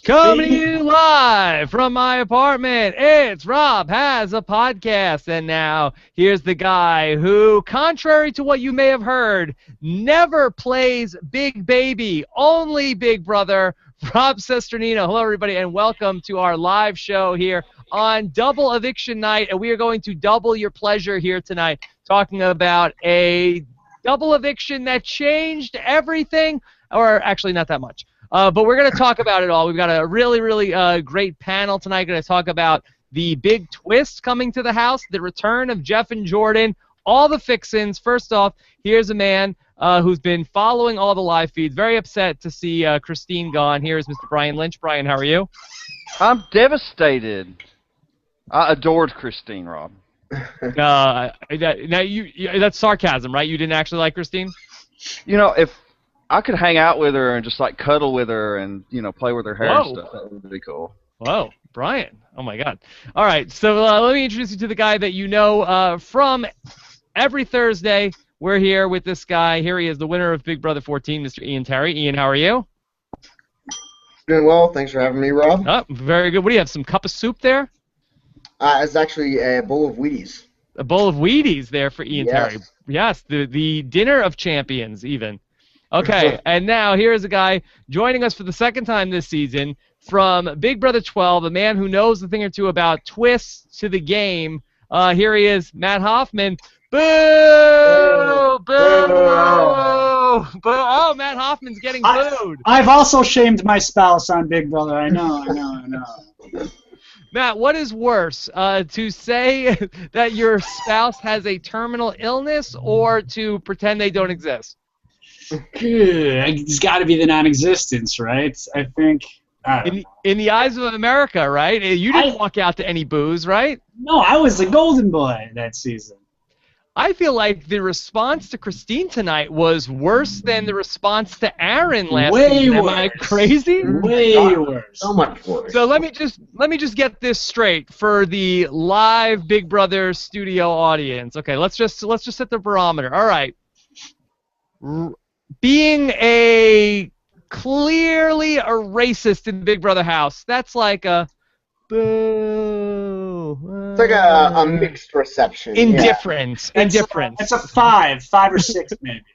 Coming to you live from my apartment, it's Rob Has a Podcast. And now, here's the guy who, contrary to what you may have heard, never plays Big Baby, only Big Brother, Rob Cesternino. Hello, everybody, and welcome to our live show here on Double Eviction Night. And we are going to double your pleasure here tonight, talking about a double eviction that changed everything, or actually not that much. But we're going to talk about it all. We've got a really great panel tonight. Going to talk about the big twist coming to the house, the return of Jeff and Jordan, all the fixins. First off, here's a man who's been following all the live feeds, very upset to see Christine gone. Here is Mr. Brian Lynch. Brian, how are you? I'm devastated. I adored Christine, Rob. That's sarcasm, right? You didn't actually like Christine? You know, if I could hang out with her and just like cuddle with her and play with her hair and stuff, that would be cool. Whoa, Brian! Oh my God! All right, so let me introduce you to the guy that you know from every Thursday. We're here with this guy. Here he is, the winner of Big Brother 14, Mr. Ian Terry. Ian, how are you? Doing well. Thanks for having me, Rob. Oh, very good. What do you have? Some cup of soup there? It's actually a bowl of Wheaties. A bowl of Wheaties there for Ian Yes. Terry. Yes, the dinner of champions, even. Okay, and now here is a guy joining us for the second time this season from Big Brother 12, a man who knows a thing or two about twists to the game. Here he is, Matt Hoffman. Boo! Boo! Boo! Oh, Matt Hoffman's getting booed. I've also shamed my spouse on Big Brother. I know. Matt, what is worse, to say that your spouse has a terminal illness or to pretend they don't exist? It's got to be the non-existence, right? I think. In the eyes of America, right? You didn't walk out to any booze, right? No, I was the golden boy that season. I feel like the response to Christine tonight was worse than the response to Aaron last season. Am I crazy? Way worse. So much worse. So let me just get this straight for the live Big Brother studio audience. Okay, let's just set the barometer. All right. Being clearly a racist in Big Brother house, that's like a boo. It's like a mixed reception. Indifference. Yeah. Indifference. It's a 5 or 6 maybe.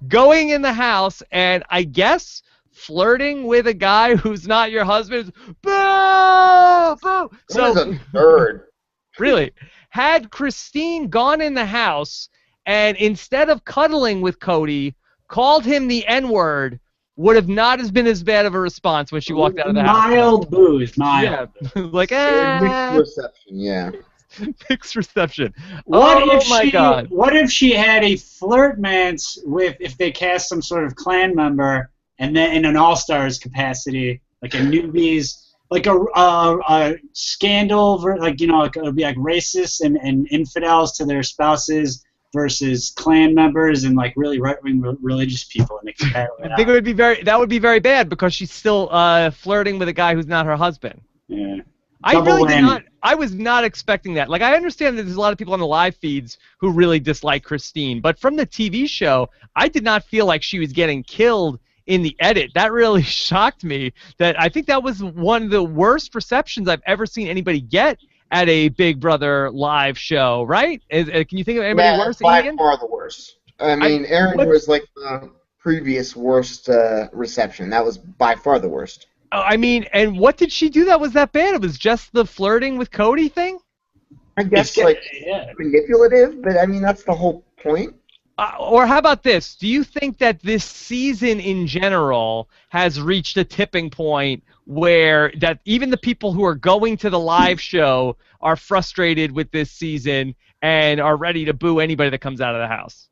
Going in the house and I guess flirting with a guy who's not your husband. Boo! Boo! So a bird. Really, had Christine gone in the house and instead of cuddling with Cody, called him the N-word, would have not been as bad of a response when she walked out of the house. Mild booze, mild. Yeah, like Mixed reception, yeah. Mixed reception. What God. if she had a flirtmance with, if they cast some sort of clan member, and then in an all-stars capacity, like a newbies, like a scandal, like it would be like racists and infidels to their spouses versus clan members and like really right-wing religious people, and they compare it. I think that would be very bad because she's still flirting with a guy who's not her husband. Yeah. I was not expecting that. Like, I understand that there's a lot of people on the live feeds who really dislike Christine, but from the TV show, I did not feel like she was getting killed in the edit. That really shocked me. That I think that was one of the worst receptions I've ever seen anybody get at a Big Brother live show, right? Can you think of anybody worse? By Ian? far the worst. I mean, Aaron was like the previous worst reception. That was by far the worst. I mean, and what did she do that was that bad? It was just the flirting with Cody thing? I guess, manipulative, but I mean, that's the whole point. Or how about this? Do you think that this season in general has reached a tipping point where that even the people who are going to the live show are frustrated with this season and are ready to boo anybody that comes out of the house?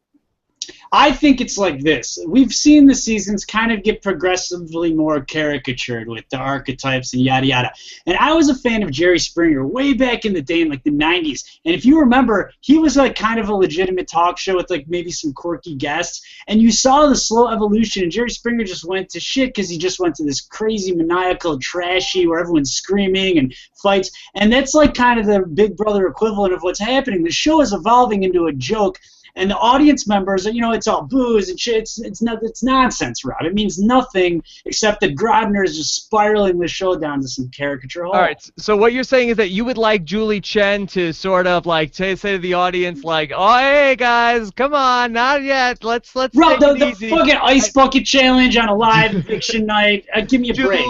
I think it's like this. We've seen the seasons kind of get progressively more caricatured with the archetypes and yada yada. And I was a fan of Jerry Springer way back in the day in like the 90s. And if you remember, he was like kind of a legitimate talk show with like maybe some quirky guests. And you saw the slow evolution. And Jerry Springer just went to shit because he just went to this crazy maniacal trashy where everyone's screaming and fights. And that's like kind of the Big Brother equivalent of what's happening. The show is evolving into a joke. And the audience members, it's all booze and shit. It's nonsense, Rob. It means nothing except that Grodner is just spiraling the show down to some caricature hole. All right, so what you're saying is that you would like Julie Chen to sort of like say to the audience like, oh, hey guys, come on, not yet. Let's Rob, take it the easy. fucking ice bucket challenge on a live eviction night. Give me a break.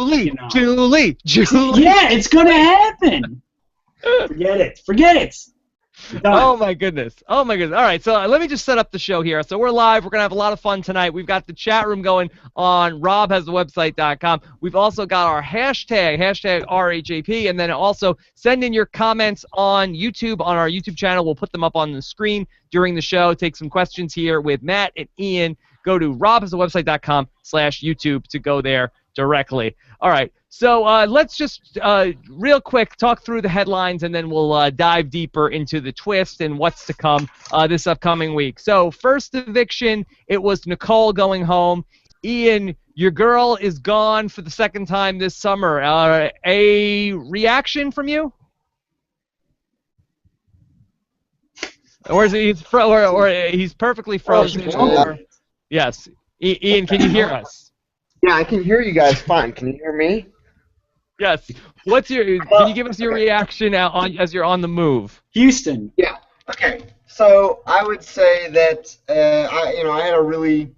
Julie. Yeah, it's gonna happen. Forget it. Oh my goodness. All right, so let me just set up the show here. So we're live. We're gonna have a lot of fun tonight. We've got the chat room going on robhasthewebsite.com. We've also got our hashtag RHAP, and then also send in your comments on YouTube, on our YouTube channel. We'll put them up on the screen during the show. Take some questions here with Matt and Ian. Go to robhasthewebsite.com/YouTube to go there directly. All right, so let's just real quick talk through the headlines, and then we'll dive deeper into the twist and what's to come this upcoming week. So first eviction, it was Nicole going home. Ian, your girl is gone for the second time this summer. A reaction from you? Or is he, or he's perfectly frozen? Yes. Ian, can you hear us? Yeah, I can hear you guys fine. Can you hear me? Yes. Can you give us your reaction as you're on the move? Houston. Yeah. Okay. So I would say that I had a really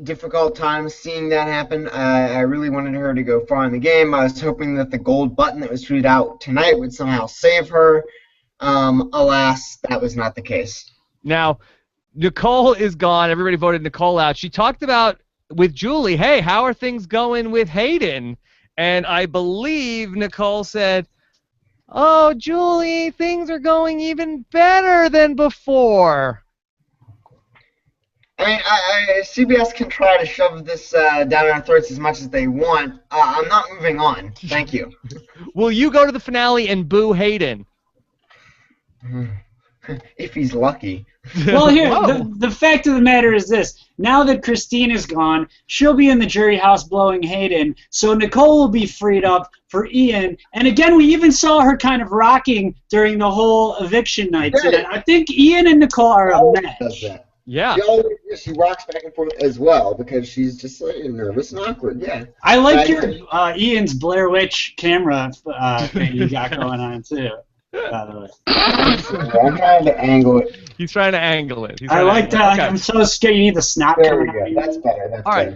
difficult time seeing that happen. I really wanted her to go far in the game. I was hoping that the gold button that was tweeted out tonight would somehow save her. Alas, that was not the case. Now, Nicole is gone. Everybody voted Nicole out. She talked about with Julie, hey, how are things going with Hayden? And I believe Nicole said, oh, Julie, things are going even better than before. I mean, CBS can try to shove this down our throats as much as they want. I'm not moving on. Thank you. Will you go to the finale and boo Hayden? If he's lucky. Well, here, the fact of the matter is this. Now that Christine is gone, she'll be in the jury house blowing Hayden, so Nicole will be freed up for Ian. And again, we even saw her kind of rocking during the whole eviction night. Yeah. I think Ian and Nicole are a match. Yeah. She rocks back and forth as well because she's just nervous and awkward. Yeah. I like your Ian's Blair Witch camera thing you got going on, too. By the way. I'm trying to angle it. He's trying to angle it. I like that. Okay. I'm so scared you need the snot coming out. That's better. All right.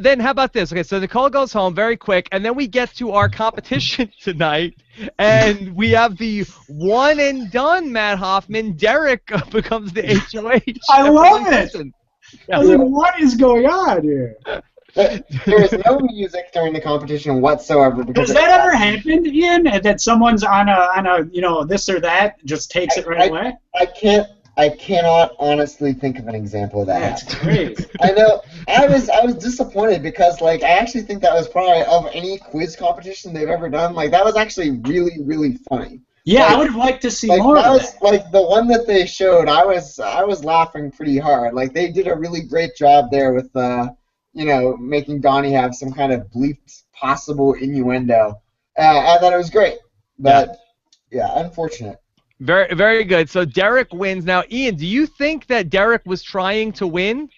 Then how about this? Okay, so Nicole goes home very quick, and then we get to our competition tonight, and we have the one and done Matt Hoffman. Derrick becomes the HOH. I love it. Yeah. I was like, what is going on here? There is no music during the competition whatsoever. Has that ever happened, Ian? That someone's on a this or that just takes it right away? I cannot honestly think of an example of that. That's great. I know. I was disappointed because I actually think that was probably of any quiz competition they've ever done. That was actually really, really funny. Yeah, I would have liked to see more of that. The one that they showed, I was laughing pretty hard. They did a really great job there with making Donnie have some kind of bleeped possible innuendo. I thought it was great, but yeah, unfortunate. Very, very good. So Derrick wins. Now, Ian, do you think that Derrick was trying to win?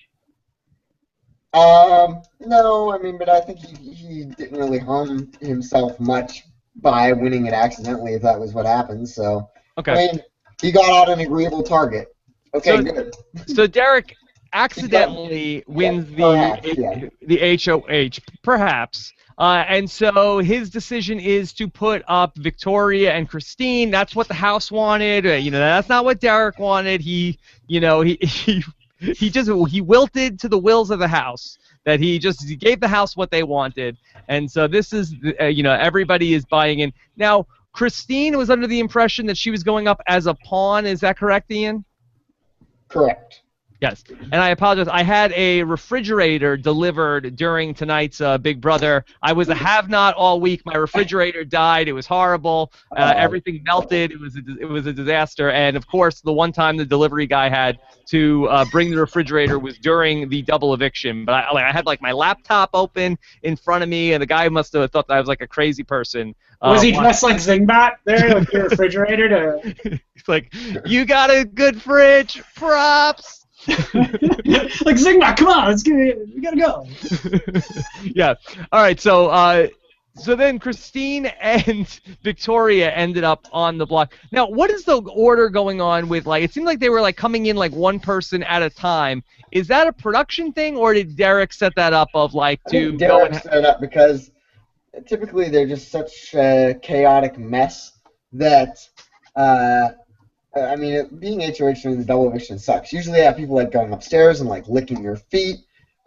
No, I mean, but I think he didn't really harm himself much by winning it accidentally, if that was what happened. So, okay. I mean, he got out an agreeable target. Okay, good. So Derrick accidentally wins the HOH, perhaps. And so his decision is to put up Victoria and Christine. That's what the house wanted. That's not what Derrick wanted. He wilted to the wills of the house. That he gave the house what they wanted. And so this is, everybody is buying in. Now, Christine was under the impression that she was going up as a pawn. Is that correct, Ian? Correct. Yes, and I apologize. I had a refrigerator delivered during tonight's Big Brother. I was a have-not all week. My refrigerator died. It was horrible. Everything melted. It was a disaster. And of course, the one time the delivery guy had to bring the refrigerator was during the double eviction. But I had like my laptop open in front of me, and the guy must have thought that I was like a crazy person. Was he dressed like Zingbot there with your refrigerator? To... He's like, you got a good fridge, props. Like Zingbot, come on, we gotta go. Yeah. All right. So then Christine and Victoria ended up on the block. Now, what is the order going on with, like, it seemed like they were like coming in like one person at a time. Is that a production thing, or did Derrick set that up of like to go and set it up because typically they're just such a chaotic mess that I mean, being HOH during the double eviction sucks. Usually I have people like going upstairs and like licking your feet,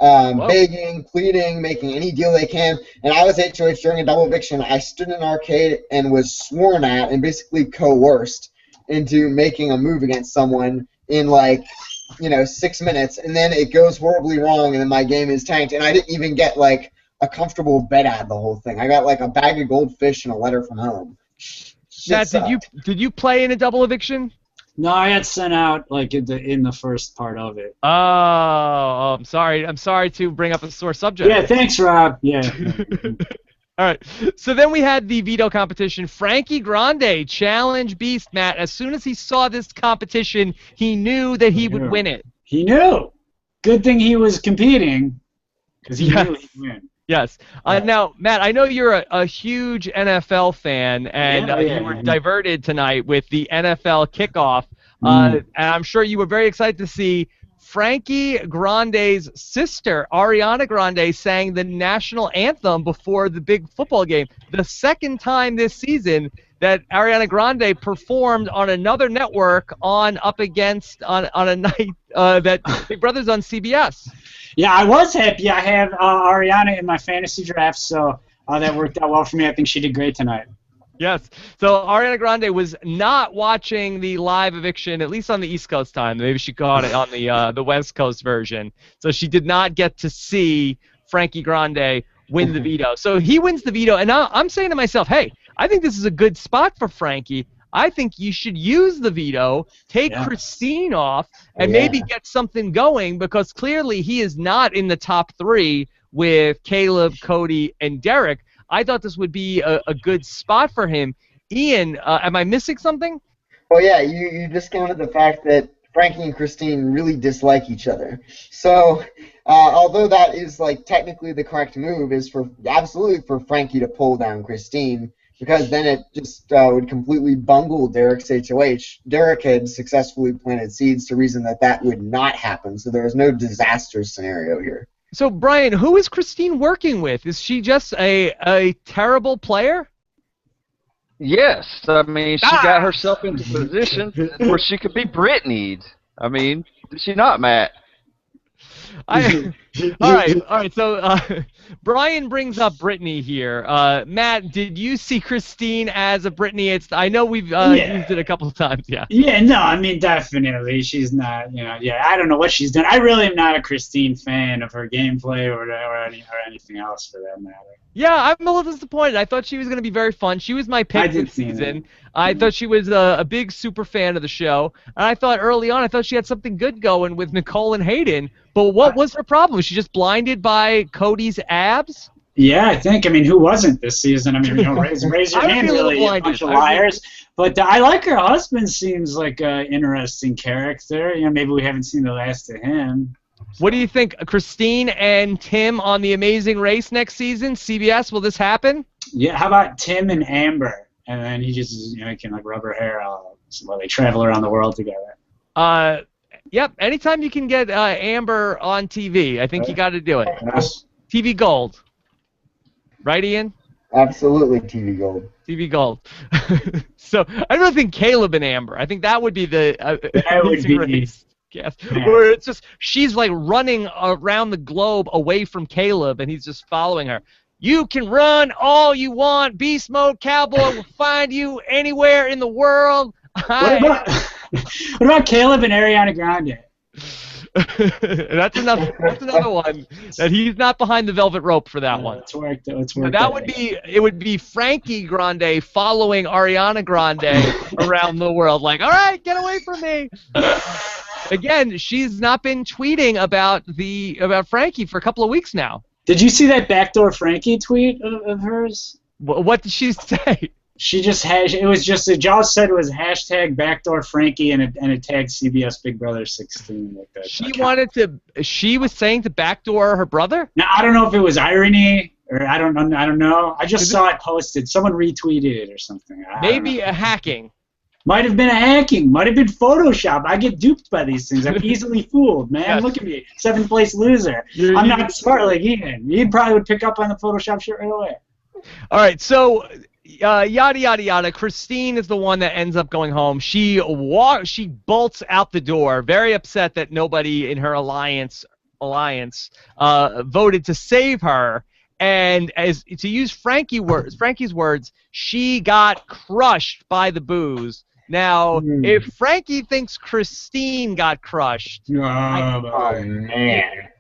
begging, pleading, making any deal they can. And I was HOH during a double eviction. I stood in an arcade and was sworn at and basically coerced into making a move against someone in like, 6 minutes. And then it goes horribly wrong and then my game is tanked. And I didn't even get like a comfortable bed out of the whole thing. I got like a bag of goldfish and a letter from home. Matt, did you play in a double eviction? No, I had sent out like in the first part of it. Oh, I'm sorry. I'm sorry to bring up a sore subject. Yeah, thanks, Rob. Yeah. All right. So then we had the veto competition. Frankie Grande challenge Beast, Matt. As soon as he saw this competition, he knew that he would win it. He knew. Good thing he was competing, because he knew he'd win. Yes. Now, Matt, I know you're a huge NFL fan, and you were diverted tonight with the NFL kickoff. And I'm sure you were very excited to see Frankie Grande's sister, Ariana Grande, sang the national anthem before the big football game. The second time this season that Ariana Grande performed on another network on a night that Big Brother's on CBS. Yeah, I was happy. I have Ariana in my fantasy draft, so that worked out well for me. I think she did great tonight. Yes. So Ariana Grande was not watching the live eviction, at least on the East Coast time. Maybe she caught it on the West Coast version. So she did not get to see Frankie Grande win the veto. So he wins the veto, and now I'm saying to myself, hey, I think this is a good spot for Frankie. I think you should use the veto, take Christine off, and maybe get something going, because clearly he is not in the top 3 with Caleb, Cody, and Derrick. I thought this would be a good spot for him. Ian, am I missing something? Well, yeah, you discounted the fact that Frankie and Christine really dislike each other. So, although that is like technically the correct move, is absolutely for Frankie to pull down Christine, because then it just would completely bungle Derrick's HOH. Derrick had successfully planted seeds to reason that would not happen, so there was no disaster scenario here. So, Brian, who is Christine working with? Is she just a terrible player? Yes. I mean, she got herself into position where she could be Britney'd. I mean, did she not, Matt? All right. So Brian brings up Britney here. Matt, did you see Christine as a Britney? I know we've used it a couple of times. Yeah. Yeah. No, I mean, definitely she's not. I don't know what she's done. I really am not a Christine fan of her gameplay or anything else for that matter. Yeah, I'm a little disappointed. I thought she was going to be very fun. She was my pick this season. I thought she was a big super fan of the show. And I thought early on, she had something good going with Nicole and Hayden. But what was her problem? Was she just blinded by Cody's abs? Yeah, I think. I mean, who wasn't this season? I mean, raise your hand, really, a bunch of liars. But I like her husband. Seems like an interesting character. Maybe we haven't seen the last of him. What do you think, Christine and Tim on The Amazing Race next season? CBS, will this happen? Yeah, how about Tim and Amber? And then he just, can like rub her hair while they travel around the world together. Yep, anytime you can get Amber on TV, I think you got to do it. Yes. TV Gold. Right, Ian? Absolutely TV Gold. TV Gold. So, I don't think Caleb and Amber. I think that would be the Amazing Race. Yes. Where it's just she's like running around the globe away from Caleb, and he's just following her. You can run all you want. Beast Mode Cowboy will find you anywhere in the world. What about Caleb and Ariana Grande? That's another one that he's not behind the velvet rope for that one. It's worked. It's So worked. that would be Frankie Grande following Ariana Grande around the world, like, all right, get away from me. Again, she's not been tweeting about Frankie for a couple of weeks now. Did you see that backdoor Frankie tweet of hers? What did she say? She just had. It was just. Jaws said it was hashtag backdoor Frankie and it tagged CBS Big Brother 16. Like that. She was saying to backdoor her brother. Now I don't know if it was irony or I don't know. I just saw it posted. Someone retweeted it or something. Maybe a hacking. Might have been a hacking. Might have been Photoshop. I get duped by these things. I'm easily fooled, man. Yes. Look at me, 7th place loser. I'm not smart like Ian. He probably would pick up on the Photoshop shit right away. All right, so yada yada yada. Christine is the one that ends up going home. She bolts out the door, very upset that nobody in her alliance voted to save her. And to use Frankie's words, she got crushed by the booze. Now, if Frankie thinks Christine got crushed, man.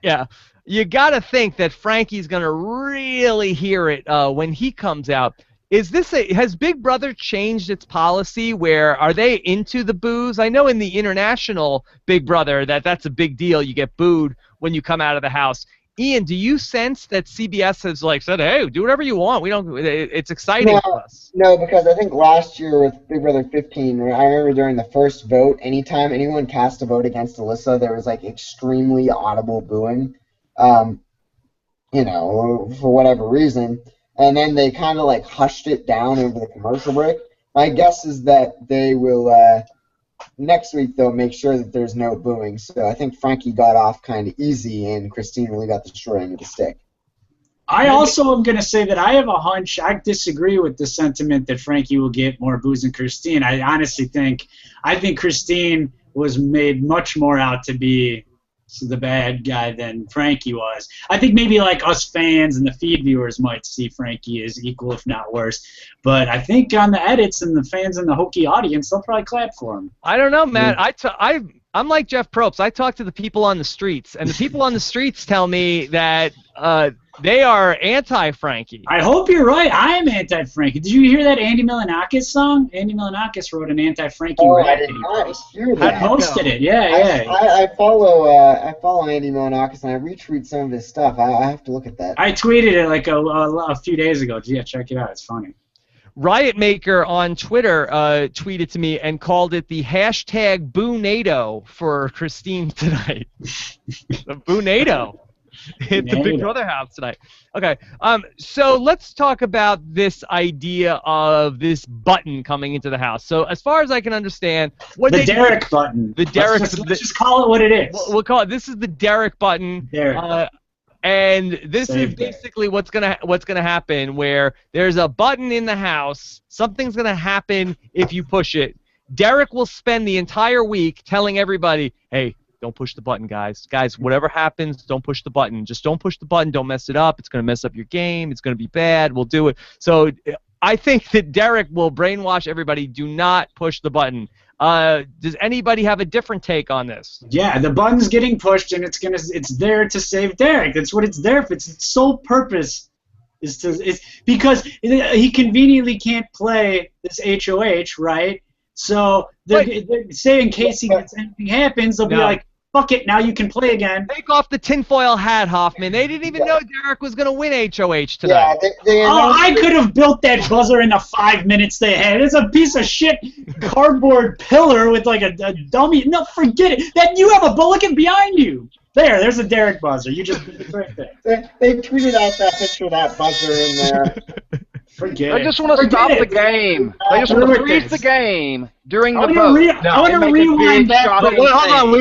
Yeah, you got to think that Frankie's going to really hear it when he comes out. Has Big Brother changed its policy where are they into the booze? I know in the international Big Brother that's a big deal. You get booed when you come out of the house. Ian, do you sense that CBS has said, hey, do whatever you want. It's exciting for us. No, because I think last year with Big Brother 15, I remember during the first vote, anytime anyone cast a vote against Alyssa, there was extremely audible booing, for whatever reason. And then they kind of hushed it down over the commercial break. My guess is that they will next week, they'll make sure that there's no booing. So I think Frankie got off kind of easy, and Christine really got the short end of the stick. I also am going to say that I have a hunch. I disagree with the sentiment that Frankie will get more booze than Christine. I honestly think Christine was made much more out to be the bad guy than Frankie was. I think maybe us fans and the feed viewers might see Frankie as equal, if not worse. But I think on the edits and the fans and the hokey audience, they'll probably clap for him. I don't know, Matt. I'm like Jeff Probst. I talk to the people on the streets, and the people on the streets tell me that they are anti-Frankie. I hope you're right. I am anti-Frankie. Did you hear that Andy Milonakis song? Andy Milonakis wrote an anti-Frankie rap. I did not hear that. I posted it. Yeah. I follow Andy Milonakis, and I retweet some of his stuff. I have to look at that. I tweeted it a few days ago. Yeah, check it out. It's funny. Riot Maker on Twitter tweeted to me and called it the hashtag Boo-NATO for Christine tonight. The Boo-NATO. Hit the Big Brother house tonight. Okay, so let's talk about this idea of this button coming into the house. So as far as I can understand, the Derrick button. The Derrick. Let's just call it what it is. We'll call it. This is the Derrick button. Derrick. And this is basically what's gonna happen, where there's a button in the house. Something's gonna happen if you push it. Derrick will spend the entire week telling everybody, "Hey, don't push the button, guys. Guys, whatever happens, don't push the button. Just don't push the button. Don't mess it up. It's gonna mess up your game. It's gonna be bad. We'll do it." So I think that Derrick will brainwash everybody. Do not push the button. Does anybody have a different take on this? Yeah, the button's getting pushed, and it's there to save Derrick. That's what it's there for. Its sole purpose is because he conveniently can't play this HOH, right? So they say in case anything happens, they'll be like, fuck it, now you can play again. Take off the tinfoil hat, Hoffman. They didn't even know Derrick was going to win HOH tonight. Yeah, I could have built that buzzer in the 5 minutes they had. It's a piece of shit cardboard pillar with a dummy. No, forget it. You have a bulletin behind you. There's a Derrick buzzer. You just did it right there. They tweeted out that picture of that buzzer in there. They just want to stop the game. They just want to freeze the game during the vote. I want to rewind back. Hold on,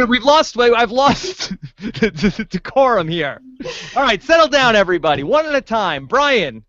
I've lost the decorum here. All right, settle down, everybody. One at a time. Brian.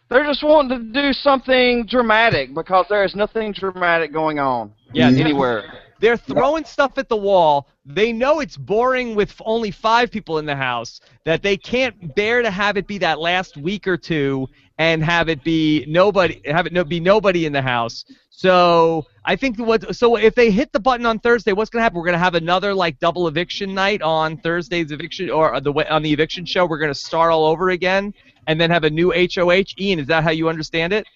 They're just wanting to do something dramatic because there is nothing dramatic going on anywhere. They're throwing stuff at the wall. They know it's boring with only 5 people in the house, that they can't bear to have it be that last week or two and have it be nobody in the house. So I think so if they hit the button on Thursday, what's going to happen? We're going to have another like double eviction night on Thursday's eviction, or on the eviction show. We're going to start all over again and then have a new HOH. Ian, is that how you understand it?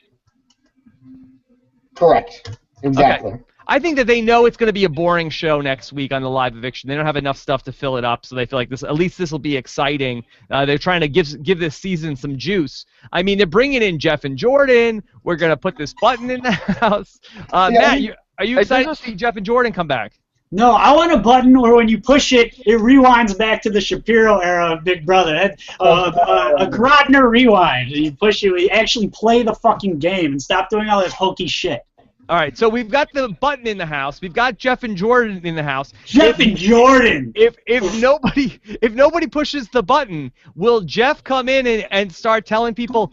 Correct. Exactly. Okay. I think that they know it's going to be a boring show next week on the live eviction. They don't have enough stuff to fill it up, so they feel like at least this will be exciting. They're trying to give this season some juice. I mean, they're bringing in Jeff and Jordan. We're going to put this button in the house. Matt, are you excited to see Jeff and Jordan come back? No, I want a button where when you push it, it rewinds back to the Shapiro era of Big Brother. A Grodner rewind. You push it, you actually play the fucking game and stop doing all this hokey shit. All right, so we've got the button in the house. We've got Jeff and Jordan in the house. And Jordan. If nobody pushes the button, will Jeff come in and start telling people,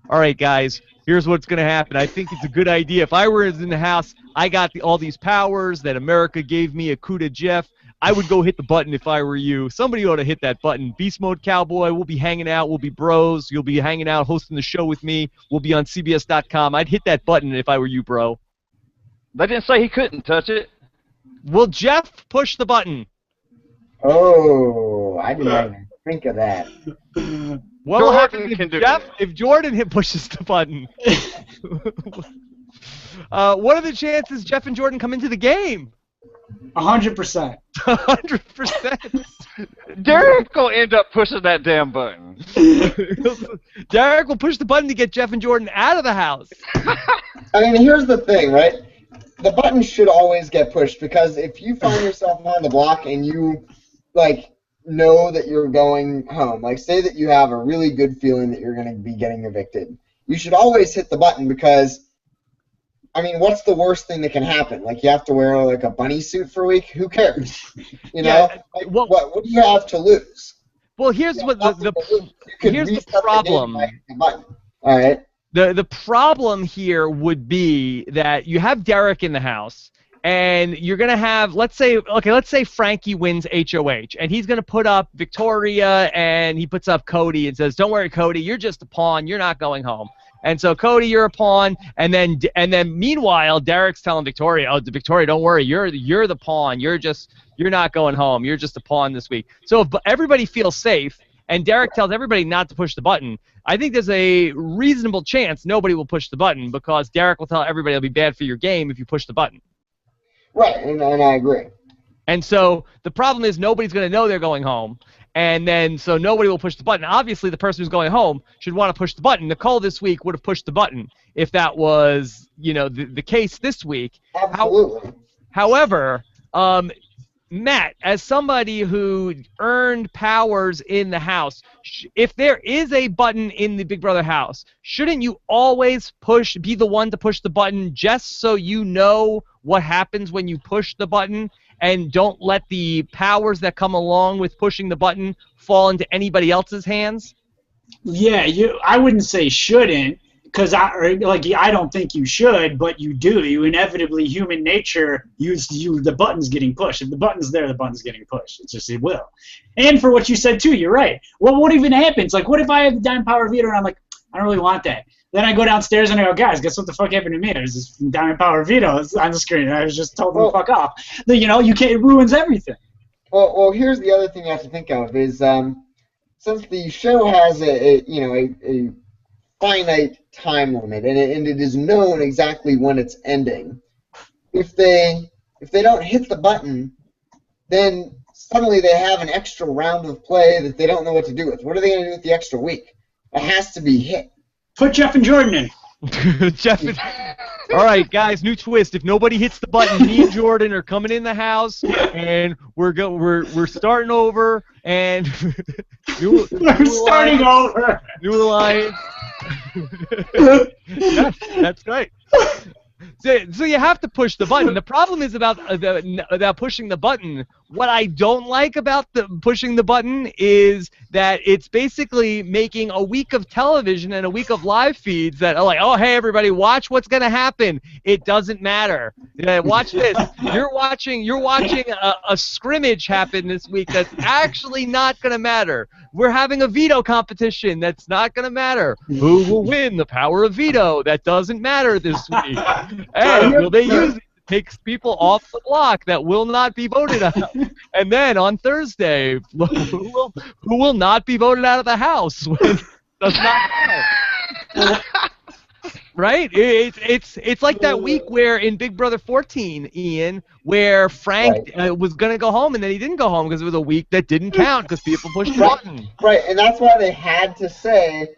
all right, guys, here's what's going to happen. I think it's a good idea. If I were in the house, I got all these powers that America gave me, a coup to Jeff. I would go hit the button if I were you. Somebody ought to hit that button. Beast Mode Cowboy, we'll be hanging out. We'll be bros. You'll be hanging out, hosting the show with me. We'll be on CBS.com. I'd hit that button if I were you, bro. They didn't say he couldn't touch it. Will Jeff push the button? Oh, I didn't even think of that. What will happen if Jordan pushes the button? What are the chances Jeff and Jordan come into the game? 100%. 100%. Derrick will end up pushing that damn button. Derrick will push the button to get Jeff and Jordan out of the house. I mean, here's the thing, right? The button should always get pushed, because if you find yourself on the block and you, like, know that you're going home, like, say that you have a really good feeling that you're going to be getting evicted, you should always hit the button, because I mean, what's the worst thing that can happen? Like, you have to wear, like, a bunny suit for a week? Who cares? You know? Yeah, like, what do you have to lose? Well, here's what here's the problem. All right. The problem here would be that you have Derrick in the house, and you're going to have, let's say Frankie wins HOH, and he's going to put up Victoria, and he puts up Cody and says, don't worry, Cody, you're just a pawn. You're not going home. And so, Cody, you're a pawn, and then meanwhile, Derrick's telling Victoria, "Oh, Victoria, don't worry, you're the pawn. You're not going home. You're just a pawn this week." So if everybody feels safe, and Derrick tells everybody not to push the button, I think there's a reasonable chance nobody will push the button, because Derrick will tell everybody it'll be bad for your game if you push the button. Right, and I agree. And so the problem is nobody's going to know they're going home. And then, so nobody will push the button. Obviously, the person who's going home should want to push the button. Nicole this week would have pushed the button if that was, the case this week. Absolutely. However, Matt, as somebody who earned powers in the house, if there is a button in the Big Brother house, shouldn't you always be the one to push the button just so you know what happens when you push the button? And don't let the powers that come along with pushing the button fall into anybody else's hands? Yeah, I wouldn't say shouldn't, because I don't think you should, but you do. You inevitably, human nature, the button's getting pushed. If the button's there, the button's getting pushed. It's just, it will. And for what you said too, you're right. Well, what even happens? Like, what if I have the Diamond Power Veto and I'm like, I don't really want that. Then I go downstairs and I go, guys, guess what the fuck happened to me? There's this Diamond Power Veto on the screen. I was just told them to fuck off. You can't. It ruins everything. Well, here's the other thing you have to think of is since the show has a finite time limit and it is known exactly when it's ending. If they don't hit the button, then suddenly they have an extra round of play that they don't know what to do with. What are they going to do with the extra week? It has to be hit. Put Jeff and Jordan in. All right, guys, new twist. If nobody hits the button, me and Jordan are coming in the house, and we're starting over, and we're starting over. New alliance. That's great. So you have to push the button. The problem is about pushing the button. What I don't like about pushing the button is that it's basically making a week of television and a week of live feeds that are like, oh, hey, everybody, watch what's going to happen. It doesn't matter. Watch this. You're watching a scrimmage happen this week that's actually not going to matter. We're having a veto competition that's not going to matter. Who will win the power of veto? That doesn't matter this week. And will they use it to take people off the block that will not be voted out? And then on Thursday, who will not be voted out of the House? Does not matter. Right? It's like that week where in Big Brother 14, Ian, where Frank was going to go home and then he didn't go home because it was a week that didn't count because people pushed the button. Right, and that's why they had to say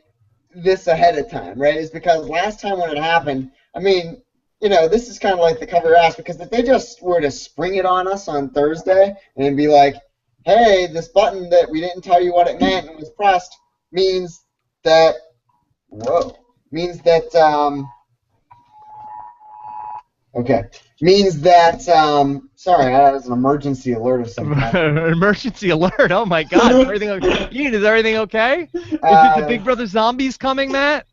this ahead of time, right? Is because last time when it happened, I mean, this is kind of like the cover your ass, because if they just were to spring it on us on Thursday and be like, hey, this button that we didn't tell you what it meant and was pressed means that, sorry, that was an emergency alert or something. Emergency alert, oh my God. Everything okay? Ian, is everything okay? Is it the Big Brother zombies coming, Matt?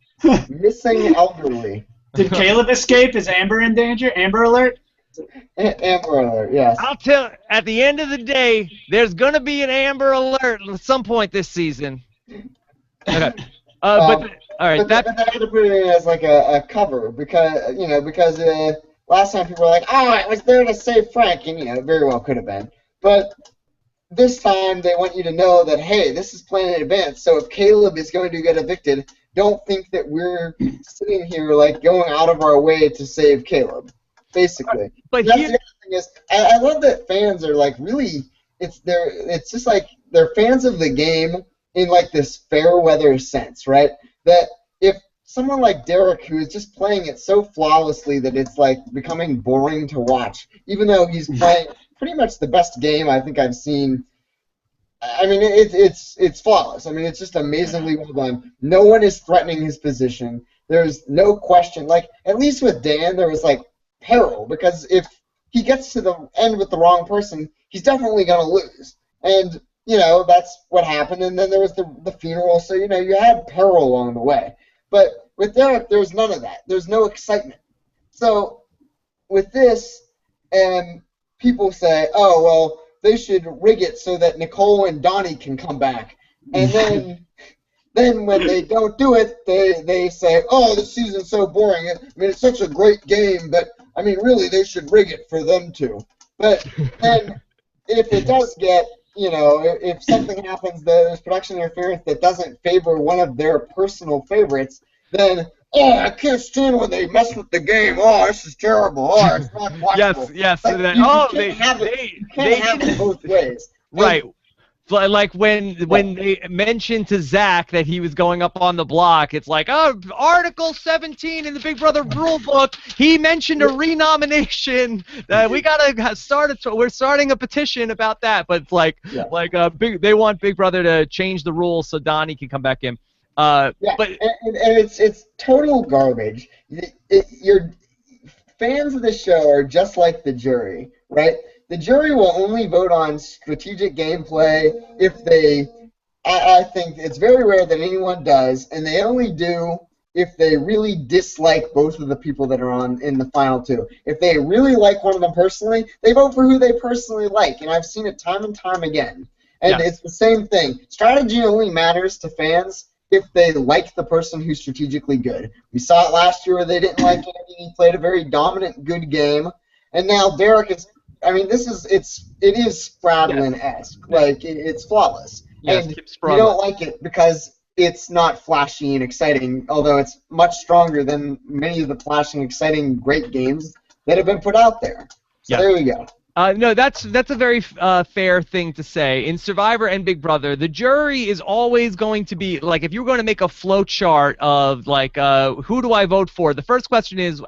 Missing elderly. Did Caleb escape? Is Amber in danger? Amber alert? Amber alert, yes. I'll tell. At the end of the day, there's going to be an Amber alert at some point this season. Okay. All right. But they had to put it in as like a cover because last time people were like, oh, it was there to save Frank, and it very well could have been. But this time they want you to know that, hey, this is planned in advance. So if Caleb is going to get evicted, don't think that we're sitting here like going out of our way to save Caleb, basically. But that's the other thing is, I love that fans are like really, it's just like they're fans of the game in like this fair weather sense, right? That if someone like Derrick, who is just playing it so flawlessly that it's like becoming boring to watch, even though he's playing pretty much the best game I think I've seen. I mean, it's flawless. I mean, it's just amazingly well done. No one is threatening his position. There's no question. Like, at least with Dan, there was, like, peril, because if he gets to the end with the wrong person, he's definitely going to lose. And, that's what happened. And then there was the funeral, so, you had peril along the way. But with Derrick, there's none of that. There's no excitement. So, with this, and people say, oh, well, they should rig it so that Nicole and Donnie can come back. And then when they don't do it, they say, oh, this season's so boring. I mean, it's such a great game, but, I mean, really, they should rig it for them to. But then if it does get, if something happens, there's production interference that doesn't favor one of their personal favorites, then, oh, I can't stand when they mess with the game. Oh, this is terrible. Oh, it's not watchable. Yes. Like, you can't have it both ways. Right. Like when they mentioned to Zach that he was going up on the block, it's like, oh, Article 17 in the Big Brother rule book, he mentioned a renomination. We gotta we're starting a petition about that. But it's they want Big Brother to change the rules so Donnie can come back in. But it's total garbage. Your fans of the show are just like the jury, right? The jury will only vote on strategic gameplay if they. I think it's very rare that anyone does, and they only do if they really dislike both of the people that are in the final two. If they really like one of them personally, they vote for who they personally like, and I've seen it time and time again. And It's the same thing. Strategy only matters to fans if they like the person who's strategically good. We saw it last year where they didn't like him. He played a very dominant, good game. And now Derrick is, I mean, it is Spradlin-esque. Like, it's flawless. Yes, and you don't like it because it's not flashy and exciting, although it's much stronger than many of the flashing, exciting, great games that have been put out there. So there you go. No, that's a very fair thing to say. In Survivor and Big Brother, the jury is always going to be, like, if you're going to make a flow chart of, like, who do I vote for, the first question is,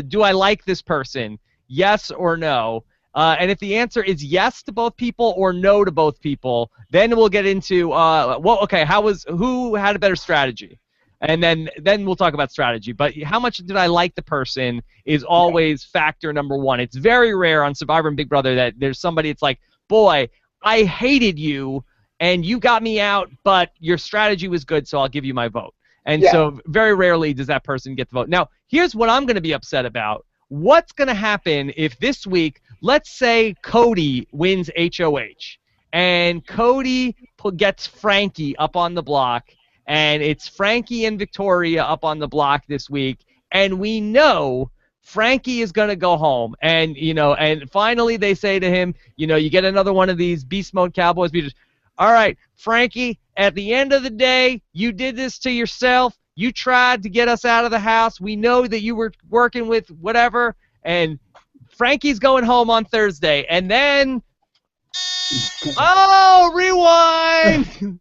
do I like this person? Yes or no? And if the answer is yes to both people or no to both people, then we'll get into, who had a better strategy? And then we'll talk about strategy. But how much did I like the person is always factor number one. It's very rare on Survivor and Big Brother that there's somebody, it's like, boy, I hated you, and you got me out, but your strategy was good, so I'll give you my vote. And so very rarely does that person get the vote. Now, here's what I'm going to be upset about. What's going to happen if this week, let's say Cody wins HOH, and Cody gets Frankie up on the block, and it's Frankie and Victoria up on the block this week, and we know Frankie is going to go home, and and finally they say to him, you get another one of these beast mode Cowboys beaters. All right, Frankie, at the end of the day, you did this to yourself. You tried to get us out of the house. We know that you were working with whatever, and Frankie's going home on Thursday, and then rewind.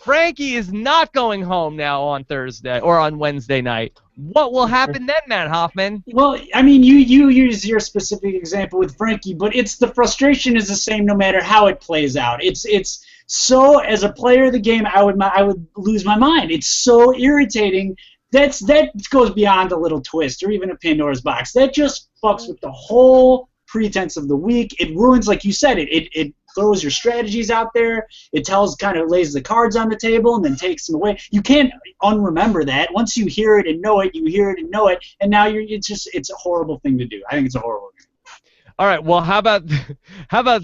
Frankie is not going home now on Thursday or on Wednesday night. What will happen then, Matt Hoffman? Well, I mean, you use your specific example with Frankie, but the frustration is the same no matter how it plays out. It's so, as a player of the game, I would lose my mind. It's so irritating. That goes beyond a little twist or even a Pandora's box. That just fucks with the whole pretense of the week. It ruins, like you said, it throws your strategies out there. It lays the cards on the table and then takes them away. You can't unremember that. Once you hear it and know it, you hear it and know it, and now it's a horrible thing to do. I think it's a horrible thing. All right. Well, how about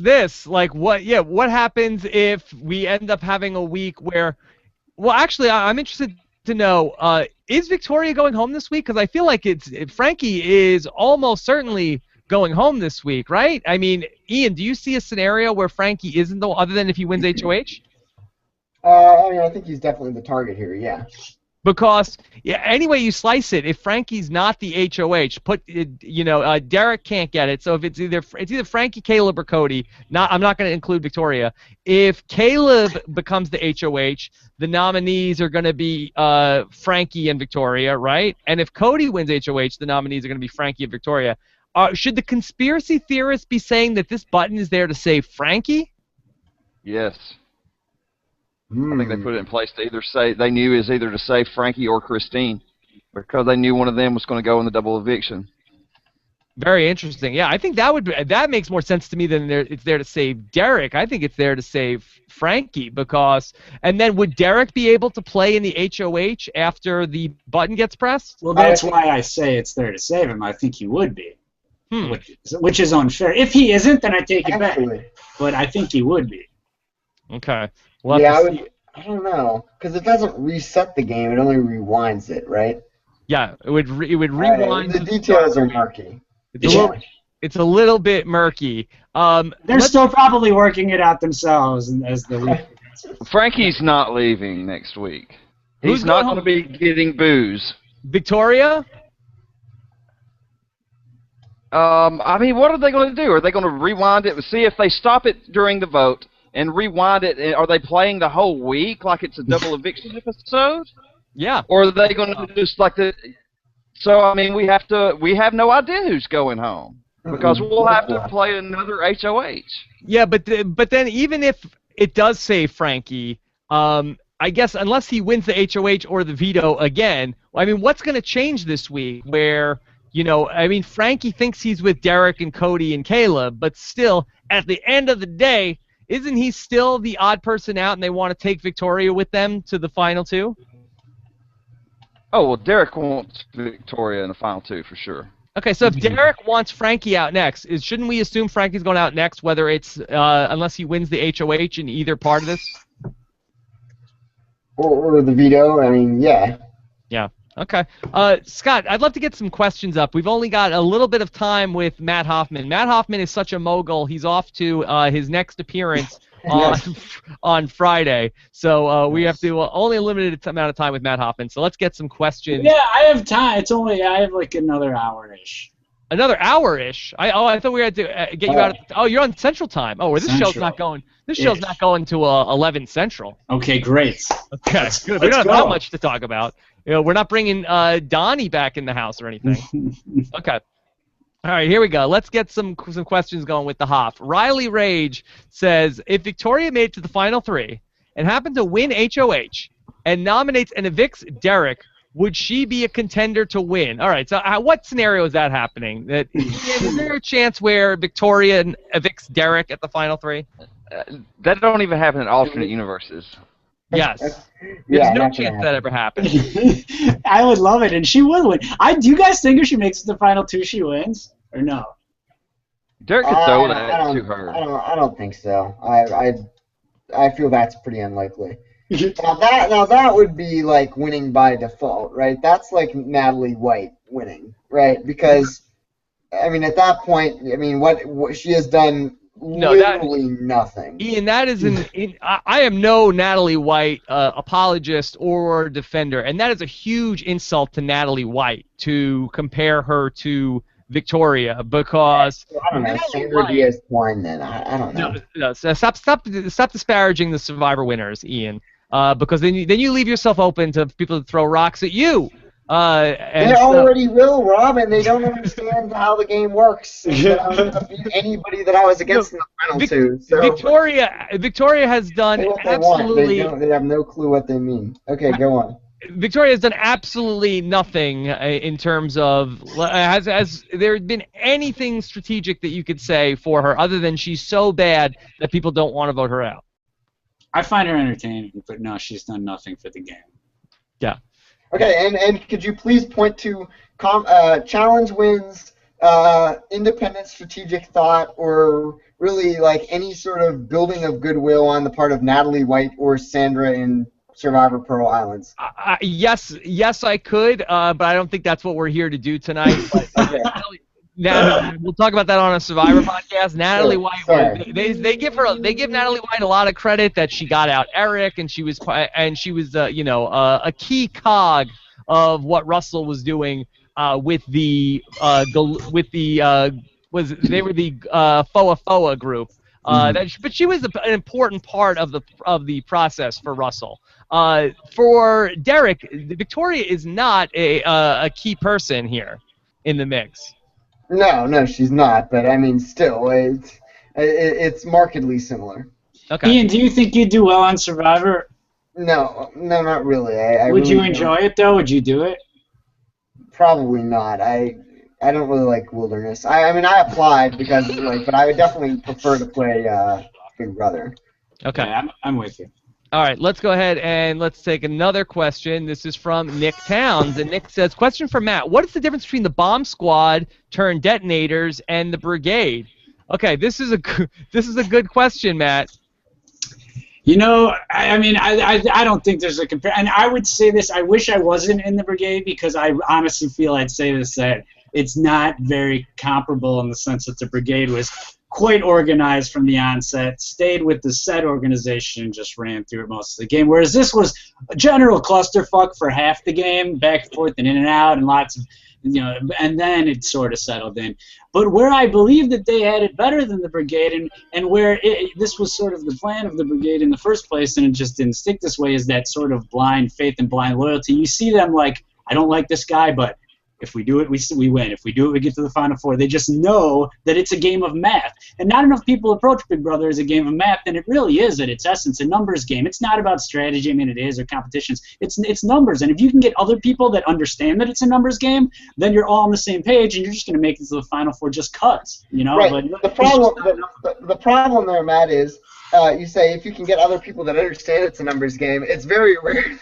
this? Like, what happens if we end up having a week where? Well, actually, I'm interested to know, is Victoria going home this week? Because I feel like Frankie is almost certainly going home this week, right? I mean, Ian, do you see a scenario where Frankie isn't other than if he wins HOH? I think he's definitely the target here. Yeah. Because any way you slice it, if Frankie's not the HOH, Derrick can't get it. So if it's either Frankie, Caleb, or Cody. I'm not going to include Victoria. If Caleb becomes the HOH, the nominees are going to be Frankie and Victoria, right? And if Cody wins HOH, the nominees are going to be Frankie and Victoria. Should the conspiracy theorists be saying that this button is there to save Frankie? Yes. I think they put it in place to either to save Frankie or Christine, because they knew one of them was going to go in the double eviction. Very interesting. Yeah, I think that makes more sense to me than it's there to save Derrick. I think it's there to save Frankie and then would Derrick be able to play in the HOH after the button gets pressed? Well, that's why I say it's there to save him. I think he would be, which is unfair. If he isn't, then I take it back. But I think he would be. Okay. I don't know, because it doesn't reset the game; it only rewinds it, right? Yeah, it would rewind. The details are murky. It's a little bit murky. They're still probably working it out themselves as the week progresses. Frankie's not leaving next week. He's not going to be getting booze. Victoria? I mean, what are they going to do? Are they going to rewind it? See if they stop it during the vote and rewind it. Are they playing the whole week like it's a double eviction episode? Yeah. Or are they going to just like the? So I mean, we have no idea who's going home because we'll have to play another HOH. Yeah, but then even if it does save Frankie, I guess unless he wins the HOH or the veto again, I mean, what's going to change this week? Where Frankie thinks he's with Derrick and Cody and Caleb, but still, at the end of the day, isn't he still the odd person out, and they want to take Victoria with them to the final two? Oh, well, Derrick wants Victoria in the final two for sure. Okay, so if Derrick wants Frankie out next, shouldn't we assume Frankie's going out next, whether it's unless he wins the HOH in either part of this? Or the veto, I mean, yeah. Yeah. Okay. Scott, I'd love to get some questions up. We've only got a little bit of time with Matt Hoffman. Matt Hoffman is such a mogul. He's off to his next appearance on Friday. So we have to only a limited amount of time with Matt Hoffman. So let's get some questions. Yeah, I have time. I have like another hour-ish. Another hour-ish? I thought we had to get you out. You're on Central Time. Oh, this show's not going. This show's not going to 11 Central. Okay, great. Okay, good. We don't have that much to talk about. We're not bringing Donnie back in the house or anything. Okay. All right, here we go. Let's get some questions going with the Hoff. Riley Rage says, if Victoria made it to the final three and happened to win HOH and nominates and evicts Derrick, would she be a contender to win? All right, so what scenario is that happening? Is there a chance where Victoria evicts Derrick at the final 3? That don't even happen in alternate universes. Yes. Yeah, There's no not gonna chance that ever happens. I would love it, and she would win. Do you guys think if she makes it to the final 2, she wins, or no? Derrick could throw that to her. I don't think so. I feel that's pretty unlikely. Now that would be like winning by default, right? That's like Natalie White winning, right? Because I mean, at that point, I mean, what she has done literally nothing. Ian, that is I am no Natalie White apologist or defender, and that is a huge insult to Natalie White to compare her to Victoria, because I don't know. Sandra Diaz Twine, then I don't know. No, so stop disparaging the Survivor winners, Ian, because then you leave yourself open to people to throw rocks at you. They already will, Rob, and they don't understand how the game works. I'm going to beat anybody that I was against in the final 2. So Victoria has done absolutely. They have no clue what they mean. Okay, go on. Victoria has done absolutely nothing in terms of has there been anything strategic that you could say for her other than she's so bad that people don't want to vote her out? I find her entertaining, but no, she's done nothing for the game. Yeah. Okay, and could you please point to challenge wins, independent strategic thought, or really like any sort of building of goodwill on the part of Natalie White or Sandra in Survivor Pearl Islands? Yes, I could, but I don't think that's what we're here to do tonight. But, we'll talk about that on a Survivor podcast. Natalie White, they give Natalie White a lot of credit that she got out Eric, and she was a key cog of what Russell was doing with the FOA group. But she was an important part of the process for Russell. For Derrick, Victoria is not a key person here in the mix. No, she's not. But I mean, still, it's markedly similar. Okay. Ian, do you think you'd do well on Survivor? No, not really. Would you enjoy it though? Would you do it? Probably not. I don't really like Wilderness. I mean, I applied because but I would definitely prefer to play Big Brother. Okay. Yeah, I'm with you. All right, let's go ahead and let's take another question. This is from Nick Towns, and Nick says, question for Matt. What is the difference between the bomb squad turned detonators and the brigade? Okay, this is a good question, Matt. You know, I mean, I don't think there's a compare. And I would say this, I wish I wasn't in the brigade because I honestly feel I'd say this, that it's not very comparable in the sense that the brigade was quite organized from the onset, stayed with the set organization, and just ran through it most of the game. Whereas this was a general clusterfuck for half the game, back and forth and in and out, and lots of, and then it sort of settled in. But where I believe that they had it better than the brigade, and where this was sort of the plan of the brigade in the first place, and it just didn't stick this way, is that sort of blind faith and blind loyalty. You see them like, I don't like this guy, but if we do it, we win. If we do it, we get to the Final Four. They just know that it's a game of math. And not enough people approach Big Brother as a game of math, and it really is at its essence a numbers game. It's not about strategy. I mean, it is, or competitions. It's numbers. And if you can get other people that understand that it's a numbers game, then you're all on the same page, and you're just going to make it to the Final Four just cuts. Right. But the problem there, Matt, is you say if you can get other people that understand it's a numbers game, it's very rare.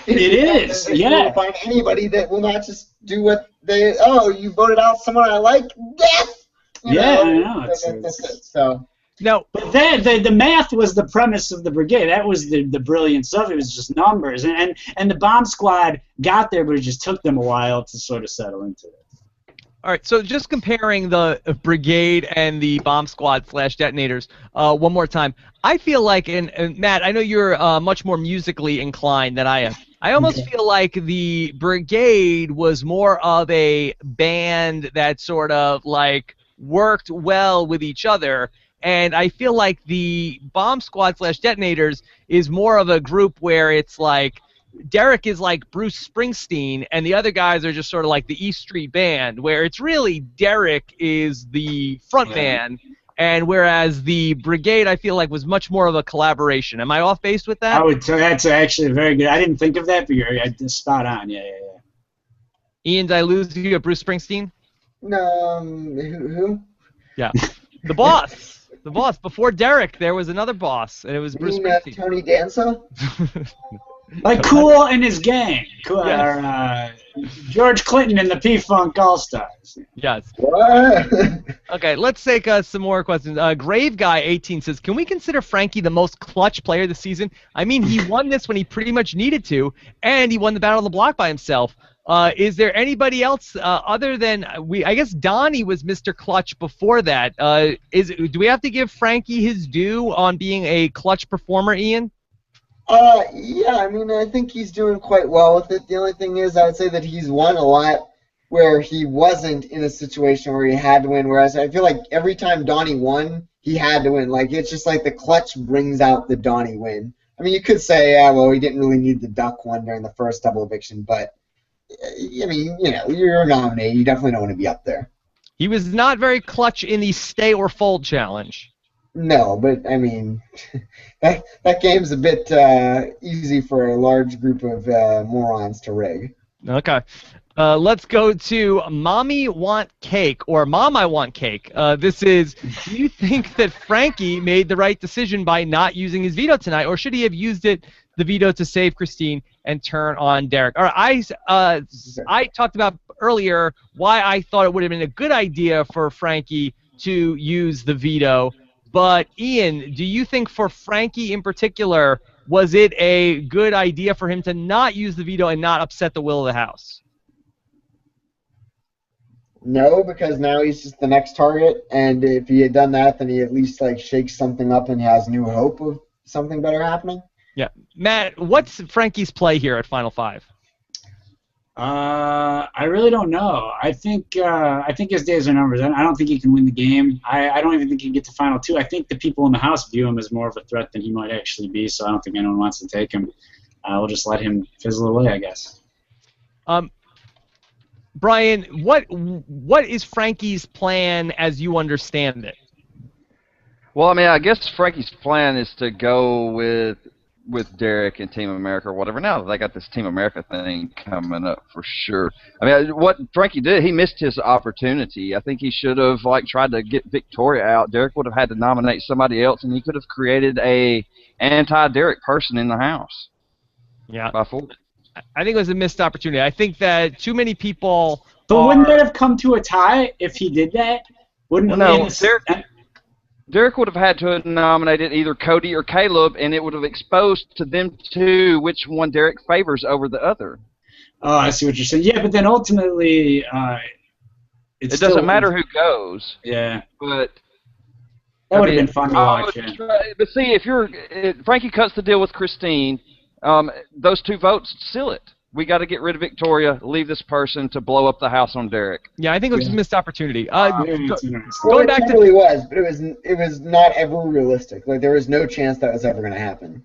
It is, yeah. To find anybody that will not just do what you voted out someone I like? Yes! I know. That's it. So. No, but the math was the premise of the brigade. That was the brilliance of it. It was just numbers. And the bomb squad got there, but it just took them a while to sort of settle into it. All right, so just comparing the brigade and the bomb squad / detonators one more time. I feel like, and Matt, I know you're much more musically inclined than I am. I almost feel like the brigade was more of a band that sort of like worked well with each other, and I feel like the bomb squad / detonators is more of a group where it's like Derrick is like Bruce Springsteen, and the other guys are just sort of like the East Street Band, where it's really Derrick is the front man, and whereas the brigade, I feel like, was much more of a collaboration. Am I off base with that? That's actually very good. I didn't think of that, but you're spot on. Yeah. Ian, did I lose you at Bruce Springsteen? No, who? Yeah. The boss. The boss. Before Derrick, there was another boss, and it was Bruce Springsteen. Tony Danza? Like Cool and his gang. Cool, Yes. George Clinton and the P-Funk All-Stars. Yes. What? Okay, let's take some more questions. Grave Guy 18 says, can we consider Frankie the most clutch player this season? I mean, he won this when he pretty much needed to, and he won the Battle of the Block by himself. Is there anybody else other than I guess Donnie was Mr. Clutch before that. Do we have to give Frankie his due on being a clutch performer, Ian? Yeah, I mean, I think he's doing quite well with it. The only thing is, I would say that he's won a lot where he wasn't in a situation where he had to win, whereas I feel like every time Donnie won, he had to win. Like, it's just like the clutch brings out the Donnie win. I mean, you could say, yeah, well, he didn't really need the duck one during the first double eviction, but, I mean, you know, you're nominated. You definitely don't want to be up there. He was not very clutch in the stay or fold challenge. No, but I mean, that game's a bit easy for a large group of morons to rig. Okay. Let's go to Mommy Want Cake, or Mom I Want Cake. This is, do you think that Frankie made the right decision by not using his veto tonight, or should he have used the veto to save Christine and turn on Derrick? All right, I talked about earlier why I thought it would have been a good idea for Frankie to use the veto. But, Ian, do you think for Frankie in particular, was it a good idea for him to not use the veto and not upset the will of the House? No, because now he's just the next target, and if he had done that, then he at least like shakes something up and he has new hope of something better happening. Yeah. Matt, what's Frankie's play here at Final Five? I really don't know. I think his days are numbered. I don't think he can win the game. I don't even think he can get to Final Two. I think the people in the House view him as more of a threat than he might actually be, so I don't think anyone wants to take him. We'll just let him fizzle away, I guess. Brian, what is Frankie's plan as you understand it? Well, I mean, I guess Frankie's plan is to go with Derrick and Team America or whatever. Now they got this Team America thing coming up for sure. I mean, what Frankie did, he missed his opportunity. I think he should have tried to get Victoria out. Derrick would have had to nominate somebody else, and he could have created a anti-Derrick person in the House. Yeah. By force. I think it was a missed opportunity. I think that too many people. But wouldn't that have come to a tie if he did that? Wouldn't Derrick would have had to have nominated either Cody or Caleb, and it would have exposed to them two which one Derrick favors over the other. Oh, I see what you're saying. Yeah, but then ultimately, it doesn't matter who goes. Yeah. But that would have been fun to watch. Yeah. But see, if Frankie cuts the deal with Christine, those two votes seal it. We got to get rid of Victoria, leave this person to blow up the House on Derrick. Yeah, I think it was a missed opportunity. Going back to really was, but it was not ever realistic. Like there was no chance that was ever going to happen.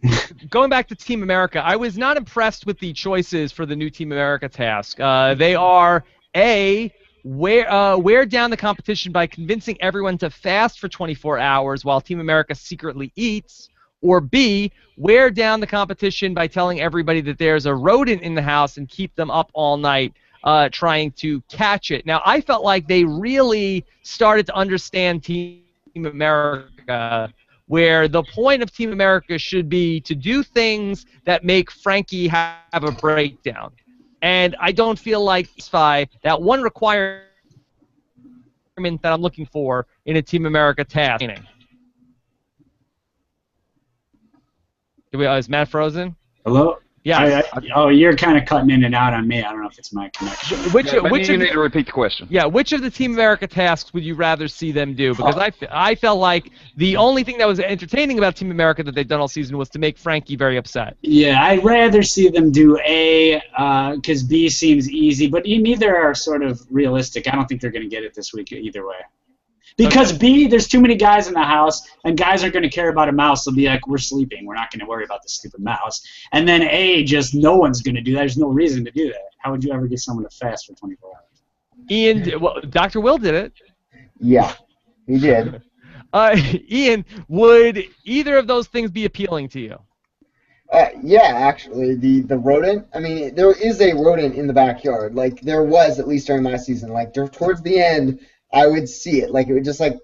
Going back to Team America, I was not impressed with the choices for the new Team America task. They are wear down the competition by convincing everyone to fast for 24 hours while Team America secretly eats. Or B, wear down the competition by telling everybody that there's a rodent in the house and keep them up all night trying to catch it. Now, I felt like they really started to understand Team America, where the point of Team America should be to do things that make Frankie have a breakdown. And I don't feel like that one requirement that I'm looking for in a Team America task. Is Matt frozen? Hello? Yeah. You're kind of cutting in and out on me. I don't know if it's my connection. Which you need to repeat the question. Yeah, which of the Team America tasks would you rather see them do? Because I felt like the only thing that was entertaining about Team America that they've done all season was to make Frankie very upset. Yeah, I'd rather see them do A, because B seems easy, but neither are sort of realistic. I don't think they're going to get it this week either way. Because B, there's too many guys in the house, and guys aren't going to care about a mouse. They'll be like, we're sleeping. We're not going to worry about this stupid mouse. And then A, just no one's going to do that. There's no reason to do that. How would you ever get someone to fast for 24 hours? Ian, well, Dr. Will did it. Yeah, he did. Ian, would either of those things be appealing to you? Yeah, actually, the rodent. I mean, there is a rodent in the backyard. Like there was at least during my season. Like towards the end, I would see it. Like it would just like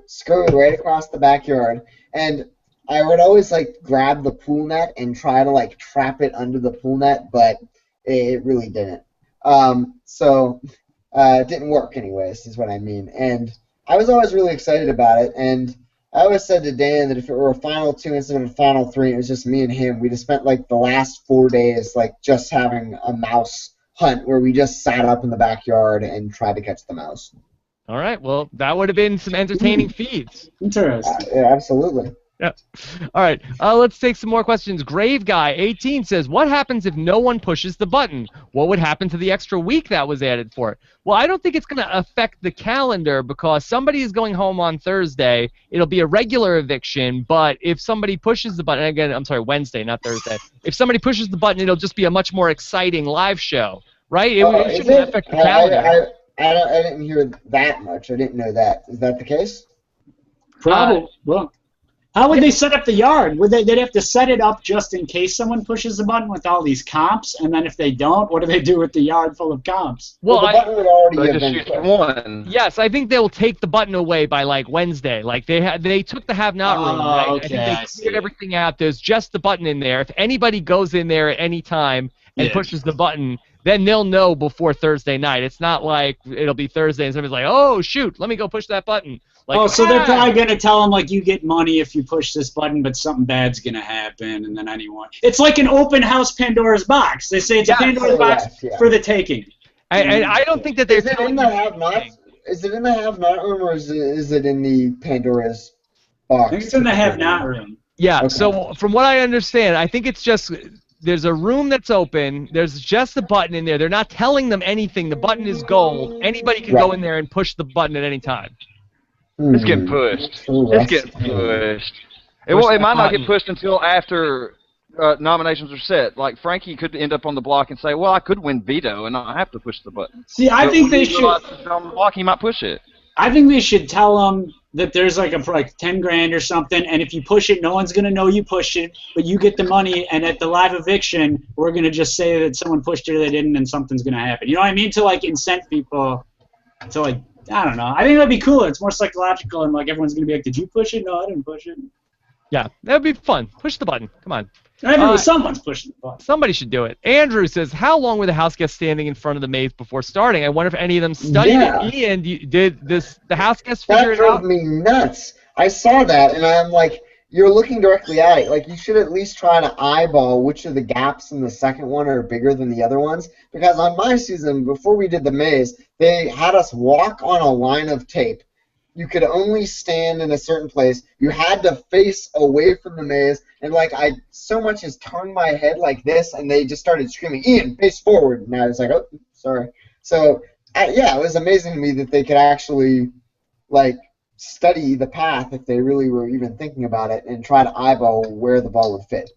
scurry right across the backyard, and I would always like grab the pool net and try to like trap it under the pool net, but it really didn't. So it didn't work anyways, is what I mean. And I was always really excited about it, and I always said to Dan that if it were a final 2 instead of a final 3, it was just me and him. We'd have spent like the last 4 days like just having a mouse hunt where we just sat up in the backyard and tried to catch the mouse. All right. Well, that would have been some entertaining feeds. Interesting. Yeah, absolutely. Yeah. All right. Let's take some more questions. Grave Guy 18 says, "What happens if no one pushes the button? What would happen to the extra week that was added for it?" Well, I don't think it's going to affect the calendar because somebody is going home on Thursday. It'll be a regular eviction, but if somebody pushes the button, again, I'm sorry, Wednesday, not Thursday. If somebody pushes the button, it'll just be a much more exciting live show, right? It shouldn't affect the calendar. I didn't hear that much. I didn't know that. Is that the case? Probably. Well, how would they set up the yard? They'd have to set it up just in case someone pushes the button with all these comps, and then if they don't, what do they do with the yard full of comps? Well, the button would already have just shoot one. Yes, I think they'll take the button away by like Wednesday. Like they took the have-not room. Right? Okay, I think they cleared everything out. There's just the button in there. If anybody goes in there at any time and pushes the button, then they'll know before Thursday night. It's not like it'll be Thursday and somebody's like, "Oh shoot, let me go push that button." Like, so they're probably going to tell them, like, you get money if you push this button, but something bad's going to happen, and then anyone. It's like an open house Pandora's box. They say it's a Pandora's box for the taking. And I don't think that they're telling you anything. Is it in the have-not room, or is it in the Pandora's box? I think it's in the have-not room. Yeah, Okay. So from what I understand, I think it's just there's a room that's open. There's just a button in there. They're not telling them anything. The button is gold. Anybody can go in there and push the button at any time. It's getting pushed. It's getting pushed. It might not get pushed until after nominations are set. Like Frankie could end up on the block and say, "Well, I could win Veto and not have to push the button." See, I think they should. On the block, he might push it. I think they should tell them that there's like like 10 grand or something, and if you push it, no one's gonna know you pushed it, but you get the money. And at the live eviction, we're gonna just say that someone pushed it or they didn't, and something's gonna happen. You know what I mean? To like incent people to like. I don't know. I think that'd be cooler. It's more psychological, and like everyone's gonna be like, "Did you push it? No, I didn't push it." Yeah, that'd be fun. Push the button. Come on. Someone's pushing the button. Somebody should do it. Andrew says, "How long were the house guests standing in front of the maze before starting? I wonder if any of them studied it." Ian, did the house guests figure it out? That drove me nuts. I saw that, and I'm like, you're looking directly at it. Like, you should at least try to eyeball which of the gaps in the second one are bigger than the other ones. Because on my season, before we did the maze, they had us walk on a line of tape. You could only stand in a certain place. You had to face away from the maze. And, like, I so much as turned my head like this, and they just started screaming, "Ian, face forward." And I was like, "Oh, sorry." So, yeah, it was amazing to me that they could actually, like, study the path if they really were even thinking about it and try to eyeball where the ball would fit.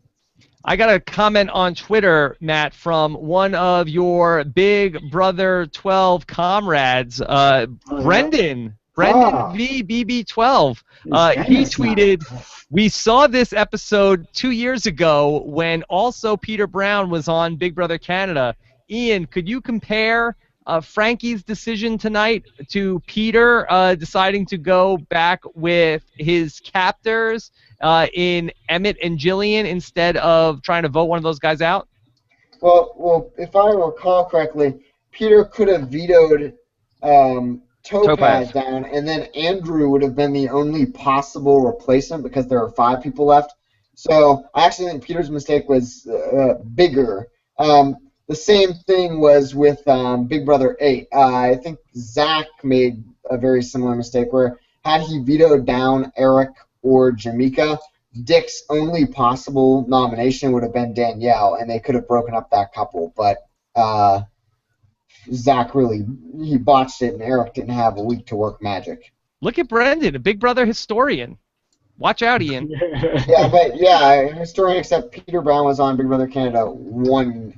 I got a comment on Twitter, Matt, from one of your Big Brother 12 comrades, Brendan VBB12. He tweeted, "We saw this episode 2 years ago when also Peter Brown was on Big Brother Canada. Ian, could you compare Frankie's decision tonight to Peter deciding to go back with his captors in Emmett and Jillian instead of trying to vote one of those guys out?" Well, if I recall correctly, Peter could have vetoed Topaz down, and then Andrew would have been the only possible replacement because there are 5 people left. So I actually think Peter's mistake was bigger. The same thing was with Big Brother 8. I think Zach made a very similar mistake where had he vetoed down Eric or Jamaica, Dick's only possible nomination would have been Danielle, and they could have broken up that couple. But Zach he botched it, and Eric didn't have a week to work magic. Look at Brendan, a Big Brother historian. Watch out, Ian. Yeah, historian, except Peter Brown was on Big Brother Canada one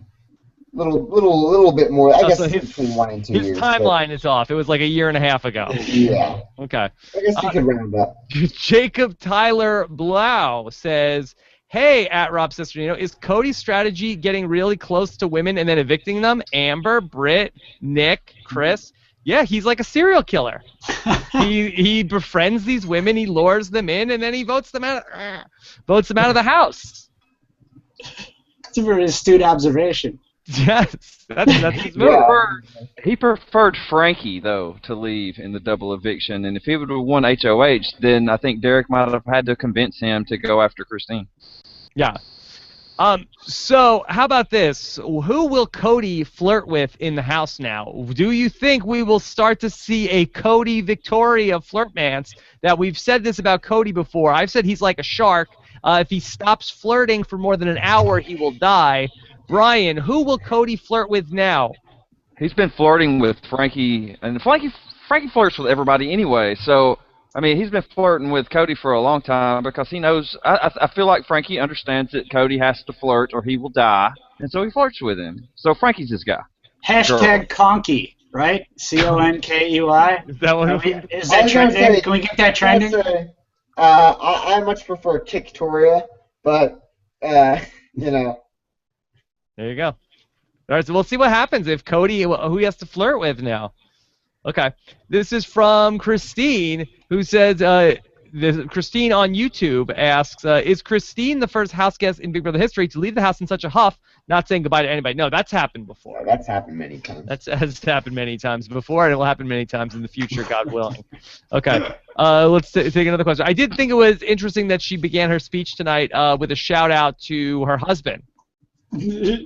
little bit more. I guess between 1 and 2 years. His timeline is off. It was like a year and a half ago. Yeah. Okay. I guess you could round up. Jacob Tyler Blau says, hey, at Rob Cesternino, is Cody's strategy getting really close to women and then evicting them? Amber, Britt, Nick, Chris. Yeah, he's like a serial killer. He befriends these women, he lures them in, and then he votes them out of the house. It's a very astute observation. Yes, that's his move. He preferred Frankie, though, to leave in the double eviction, and if he would have won HOH, then I think Derrick might have had to convince him to go after Christine. Yeah. So how about this? Who will Cody flirt with in the house now? Do you think we will start to see a Cody Victoria flirtmance? That we've said this about Cody before. I've said he's like a shark. If he stops flirting for more than an hour, he will die. Brian, who will Cody flirt with now? He's been flirting with Frankie, and Frankie flirts with everybody anyway. So, I mean, he's been flirting with Cody for a long time because he knows. I feel like Frankie understands that Cody has to flirt or he will die, and so he flirts with him. So Frankie's his guy. Hashtag Conky, right? CONKEY. Is that one? Is that trending? Can we get that trending? I much prefer Kictoria, but you know. There you go. All right, so we'll see what happens if Cody, who he has to flirt with now. Okay. This is from Christine, who says, Christine on YouTube asks, is Christine the first house guest in Big Brother history to leave the house in such a huff, not saying goodbye to anybody? No, that's happened before. Yeah, that's happened many times. That has happened many times before, and it will happen many times in the future, God willing. Okay. Let's take another question. I did think it was interesting that she began her speech tonight with a shout-out to her husband.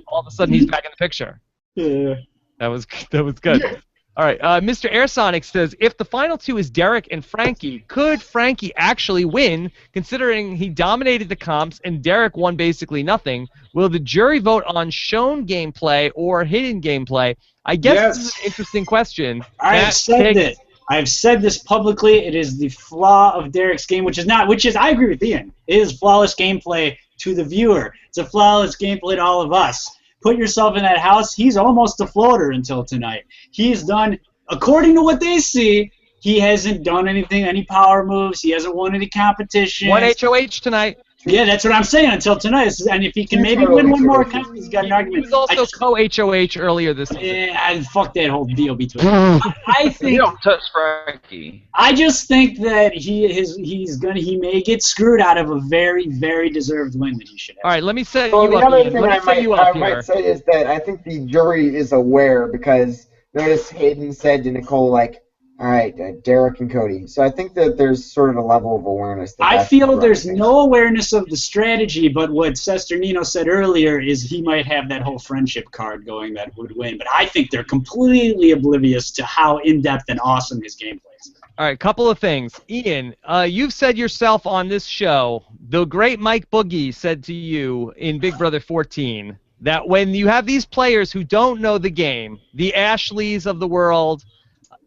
All of a sudden, he's back in the picture. Yeah. That was good. Yeah. All right. Mr. Airsonic says, if the final two is Derrick and Frankie, could Frankie actually win, considering he dominated the comps and Derrick won basically nothing? Will the jury vote on shown gameplay or hidden gameplay? I guess this is an interesting question. I have said this publicly. It is the flaw of Derrick's game, which is I agree with Ian. It is flawless gameplay to the viewer. It's a flawless gameplay to all of us. Put yourself in that house. He's almost a floater until tonight. He's done, according to what they see, he hasn't done anything, any power moves. He hasn't won any competition. Won HOH tonight. Yeah, that's what I'm saying until tonight. And if he can maybe win one more time, he's got an argument. He was also co-HOH earlier this season. Yeah, fuck that whole deal between them. I think you don't touch Frankie. I just think that he may get screwed out of a very, very deserved win that he should have. All right, let me set you up here. I might say is that I think the jury is aware because notice Hayden said to Nicole, like, all right, Derrick and Cody. So I think that there's sort of a level of awareness. I feel there's no awareness of the strategy, but what Cesternino said earlier is he might have that whole friendship card going that would win. But I think they're completely oblivious to how in-depth and awesome his gameplay is. All right, couple of things. Ian, you've said yourself on this show, the great Mike Boogie said to you in Big Brother 14, that when you have these players who don't know the game, the Ashleys of the world,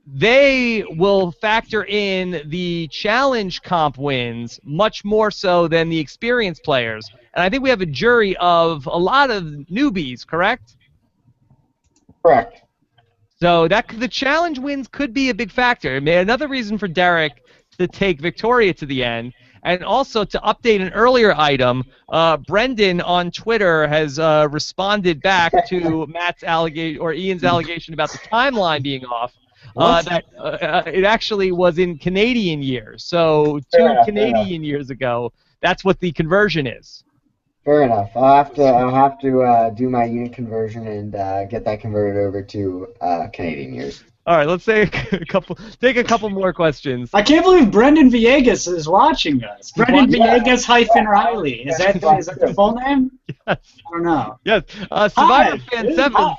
they will factor in the challenge comp wins much more so than the experienced players. And I think we have a jury of a lot of newbies, correct? Correct. So the challenge wins could be a big factor. I mean, another reason for Derrick to take Victoria to the end. And also to update an earlier item, Brendan on Twitter has responded back to Ian's allegation about the timeline being off. That it actually was in Canadian years. So two Canadian years ago, that's what the conversion is. Fair enough. I'll have to do my unit conversion and get that converted over to Canadian years. All right, let's take a couple more questions. I can't believe Brendan Villegas is watching us. Brendan Villegas hyphen Riley. Is that the full name? Yes. I don't know. Yes. Survivor Fan 7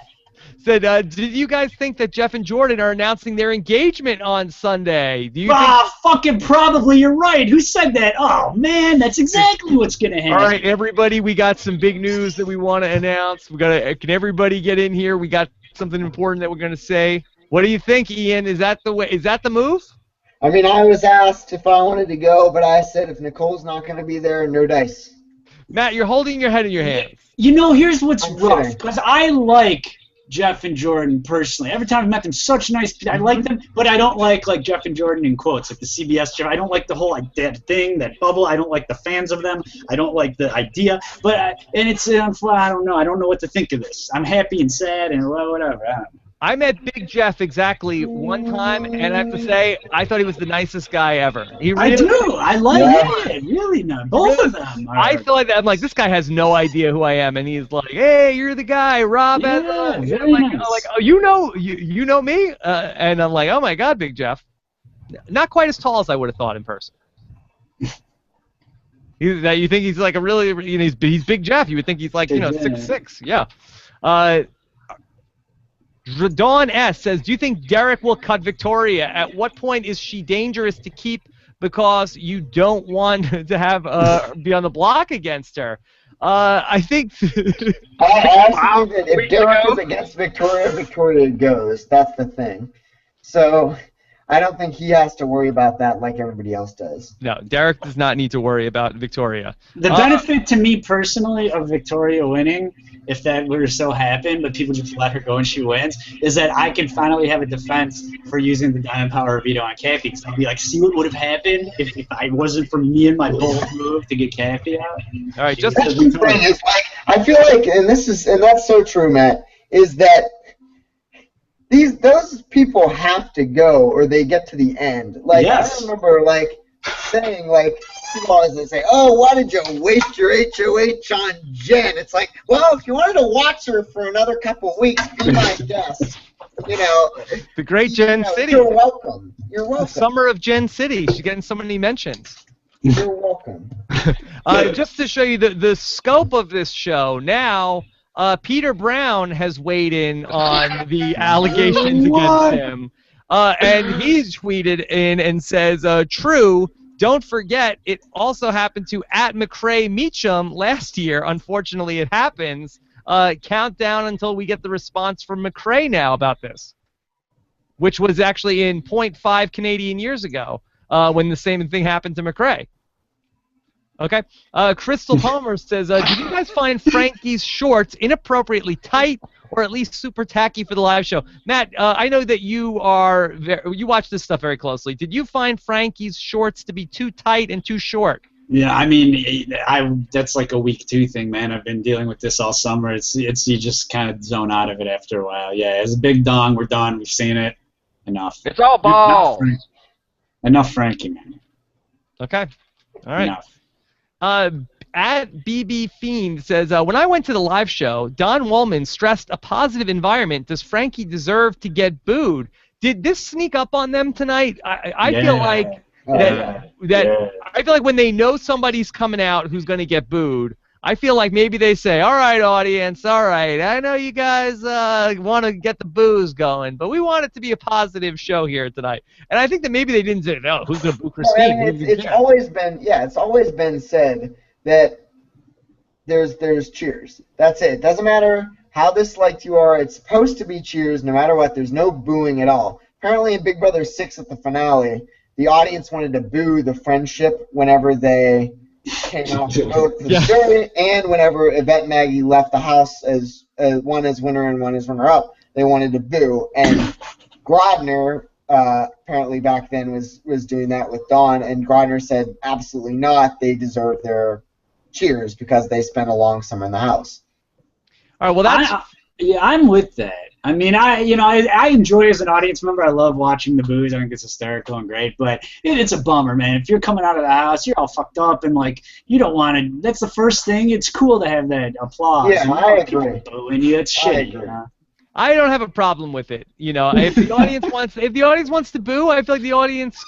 said, did you guys think that Jeff and Jordan are announcing their engagement on Sunday? Do you think fucking probably. You're right. Who said that? Oh, man, that's exactly what's going to happen. All right, everybody, we got some big news that we want to announce. Can everybody get in here? We got something important that we're going to say. What do you think, Ian? Is that the move? I mean, I was asked if I wanted to go, but I said if Nicole's not going to be there, no dice. Matt, you're holding your head in your hands. You know, here's what's rough, because I like Jeff and Jordan personally. Every time I've met them, such nice people. I like them, but I don't like Jeff and Jordan in quotes, like the CBS Jeff. I don't like the whole that thing, that bubble. I don't like the fans of them. I don't like the idea. But and it's I don't know. I don't know what to think of this. I'm happy and sad and whatever. I don't know. I met Big Jeff exactly one time, and I have to say, I thought he was the nicest guy ever. I do. I like it. Really nice. Both of them. I feel like that. I'm like, this guy has no idea who I am, and he's like, "Hey, you're the guy, Rob." Yeah, I'm very nice. like, "Oh, you know me?" And I'm like, "Oh my God, Big Jeff." Not quite as tall as I would have thought in person. You think he's like a really, he's Big Jeff. You would think he's like 6'6". Yeah. Dawn S says, do you think Derrick will cut Victoria? At what point is she dangerous to keep because you don't want to have be on the block against her? I think... I asked that if Derrick is against Victoria, Victoria goes. That's the thing. So I don't think he has to worry about that like everybody else does. No, Derrick does not need to worry about Victoria. The benefit to me personally of Victoria winning, if that were to so happen, but people just let her go and she wins, is that I can finally have a defense for using the Diamond Power Veto on Cappy. Because I'll be like, see what would have happened if I wasn't for me and my bold move to get Cappy out. All right, just the thing is, like, I feel like, and that's so true, Matt, is that those people have to go or they get to the end. Like, yes. I remember, like, saying, like, people always say, oh, why did you waste your HOH on Jen? It's like, well, if you wanted to watch her for another couple of weeks, be my guest. You know. The great Jen City. You're welcome. You're welcome. The summer of Jen City. She's getting so many mentions. You're welcome. Just to show you the scope of this show, now Peter Brown has weighed in on the allegations against him. And he tweeted in and says, true, don't forget, it also happened to @McCrae Meacham last year. Unfortunately, it happens. Countdown until we get the response from McCrae now about this, which was actually in 0.5 Canadian years ago when the same thing happened to McCrae. Okay. Crystal Palmer says, did you guys find Frankie's shorts inappropriately tight or at least super tacky for the live show? Matt, I know that you watch this stuff very closely. Did you find Frankie's shorts to be too tight and too short? Yeah, I mean, that's like a week 2 thing, man. I've been dealing with this all summer. It's you just kind of zone out of it after a while. Yeah, it's a big dong. We're done. We've seen it. Enough. It's all balls. Enough Frankie, man. Okay. All right. Enough. @BB Fiend says, when I went to the live show, Don Wollman stressed a positive environment. Does Frankie deserve to get booed? Did this sneak up on them tonight? I feel like I feel like when they know somebody's coming out who's going to get booed, I feel like maybe they say, all right, audience, all right, I know you guys want to get the boos going, but we want it to be a positive show here tonight. And I think that maybe they didn't say, no, who's going to boo Christine? I mean, it's always been said that there's cheers. That's it. It doesn't matter how disliked you are. It's supposed to be cheers no matter what. There's no booing at all. Apparently in Big Brother 6 at the finale, the audience wanted to boo the friendship whenever they came out to vote for the jury, and whenever Yvette and Maggie left the house as one as winner and one as runner-up, they wanted to boo. And Grodner apparently back then was doing that with Dawn, and Grodner said absolutely not. They deserve their cheers because they spent a long summer in the house. All right, well I'm with that. I mean, I enjoy as an audience member. I love watching the boos. I think it's hysterical and great. But it's a bummer, man. If you're coming out of the house, you're all fucked up, and like you don't want to. That's the first thing. It's cool to have that applause. Yeah, I agree. Booing you, it's shitty. You know? I don't have a problem with it. You know, if the audience wants to boo, I feel like the audience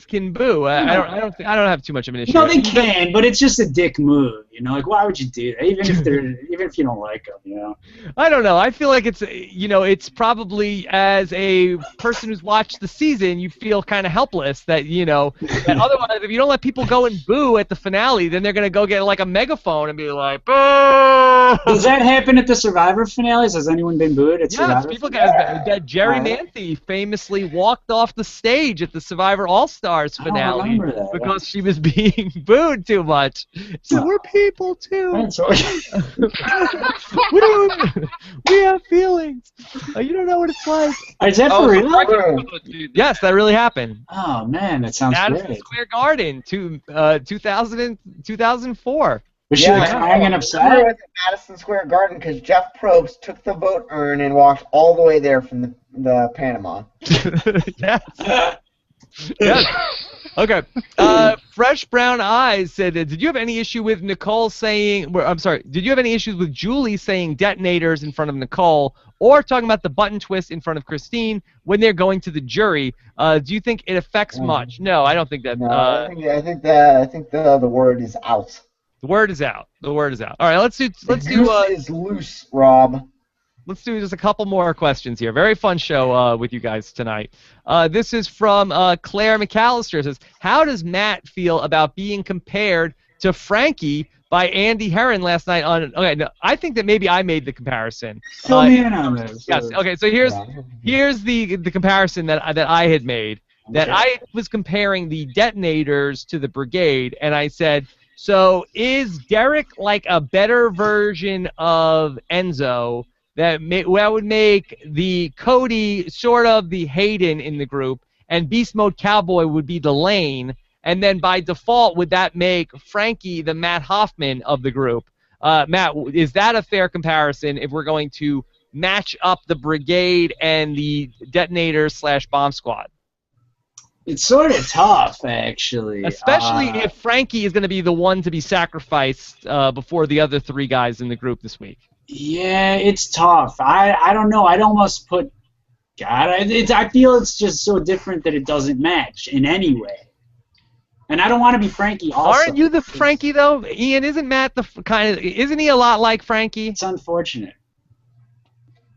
can boo. I don't have too much of an issue. No, they can, but it's just a dick move. You know, like why would you do that? Even if you don't like them, you know. I don't know. I feel like it's probably as a person who's watched the season, you feel kind of helpless that that otherwise if you don't let people go and boo at the finale, then they're gonna go get like a megaphone and be like, boo. Does that happen at the Survivor finales? Has anyone been booed? People that Jerry Manthey famously walked off the stage at the Survivor All-Stars finale because she was being booed too much. She said, we're people. people too. That's right. we have feelings. You don't know what it's like. Is that for real? Yes, that really happened. Oh man, that sounds Madison great. Square Garden, 2004. Was she like crying and I upset? was at Madison Square Garden because Jeff Probst took the vote urn and walked all the way there from the Panama. Yes. Yes. Okay. Fresh Brown Eyes said, did you have any issue with Nicole saying, I'm sorry, did you have any issues with Julie saying detonators in front of Nicole or talking about the button twist in front of Christine when they're going to the jury? Do you think it affects much? No, I don't think that. No, I think the word is out. The word is out. The word is out. All right, let's do is loose, Rob. Let's do just a couple more questions here. Very fun show with you guys tonight. This is from Claire McAllister. It says, how does Matt feel about being compared to Frankie by Andy Herron last night on? Okay, no, I think that maybe I made the comparison. Fill me in on this. Yes. Okay. So here's the comparison that I had made. That I was comparing the detonators to the brigade, and I said, so is Derrick like a better version of Enzo? That would make the Cody sort of the Hayden in the group, and Beast Mode Cowboy would be the Lane, and then by default would that make Frankie the Matt Hoffman of the group? Matt, is that a fair comparison if we're going to match up the Brigade and the Detonators/Bomb Squad? It's sort of tough, actually. Especially if Frankie is going to be the one to be sacrificed before the other three guys in the group this week. Yeah, it's tough. I don't know. I'd almost put God. I feel it's just so different that it doesn't match in any way. And I don't want to be Frankie. Also, aren't you the Frankie though? Ian, isn't Matt the kind of? Isn't he a lot like Frankie? It's unfortunate.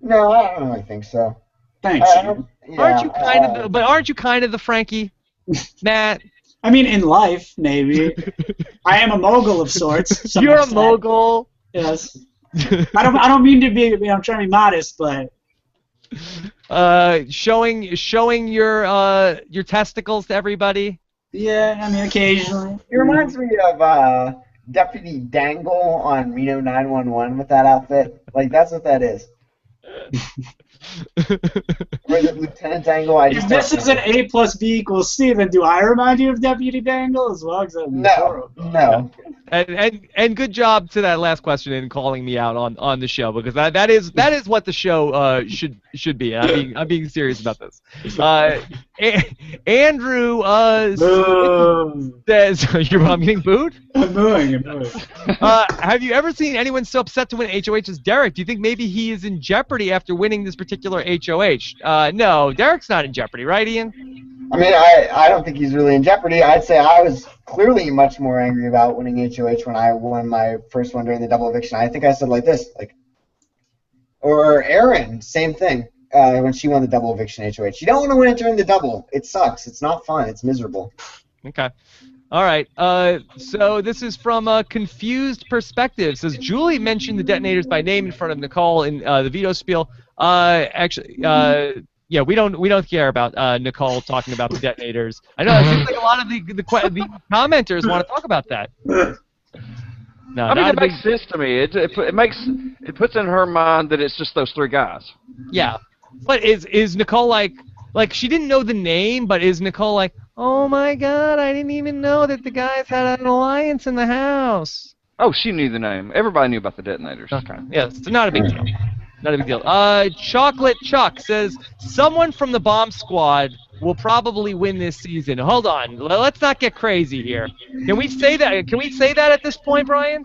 No, I don't really think so. Thanks. Yeah, aren't you kind of? But aren't you kind of the Frankie, Matt? I mean, in life, maybe. I am a mogul of sorts. You're a mogul. Yes. I don't mean to be. I'm trying to be modest, but. Showing your testicles to everybody. Yeah, I mean occasionally. It reminds me of Deputy Dangle on Reno 911 with that outfit. Like that's what that is. Or is it Lieutenant Dangle? If this is an A plus B equals C, then do I remind you of Deputy Dangle as well? No. And good job to that last question in calling me out on the show, because that is what the show should be. I'm being serious about this. Andrew says I'm getting booed. I'm booing. Have you ever seen anyone so upset to win HOH as Derrick? Do you think maybe he is in jeopardy after winning this particular HOH? No, Derrick's not in jeopardy, right, Ian? I mean, I don't think he's really in jeopardy. I'd say I was clearly much more angry about winning HOH when I won my first one during the double eviction. I think I said like this, or Erin, same thing, when she won the double eviction HOH. You don't want to win it during the double. It sucks. It's not fun. It's miserable. Okay. All right. So this is from Confused Perspective. It says Julie mentioned the detonators by name in front of Nicole in the veto spiel. Yeah, we don't care about Nicole talking about the detonators. I know it seems like a lot of the commenters want to talk about that. No, I mean, it makes sense to me. It puts in her mind that it's just those three guys. Yeah, but is Nicole like she didn't know the name, but is Nicole like, oh my God, I didn't even know that the guys had an alliance in the house? Oh, she knew the name. Everybody knew about the detonators. Okay, yes, it's not a big deal. Not a big deal. Chocolate Chuck says someone from the Bomb Squad will probably win this season. Hold on, let's not get crazy here. Can we say that? Can we say that at this point, Brian?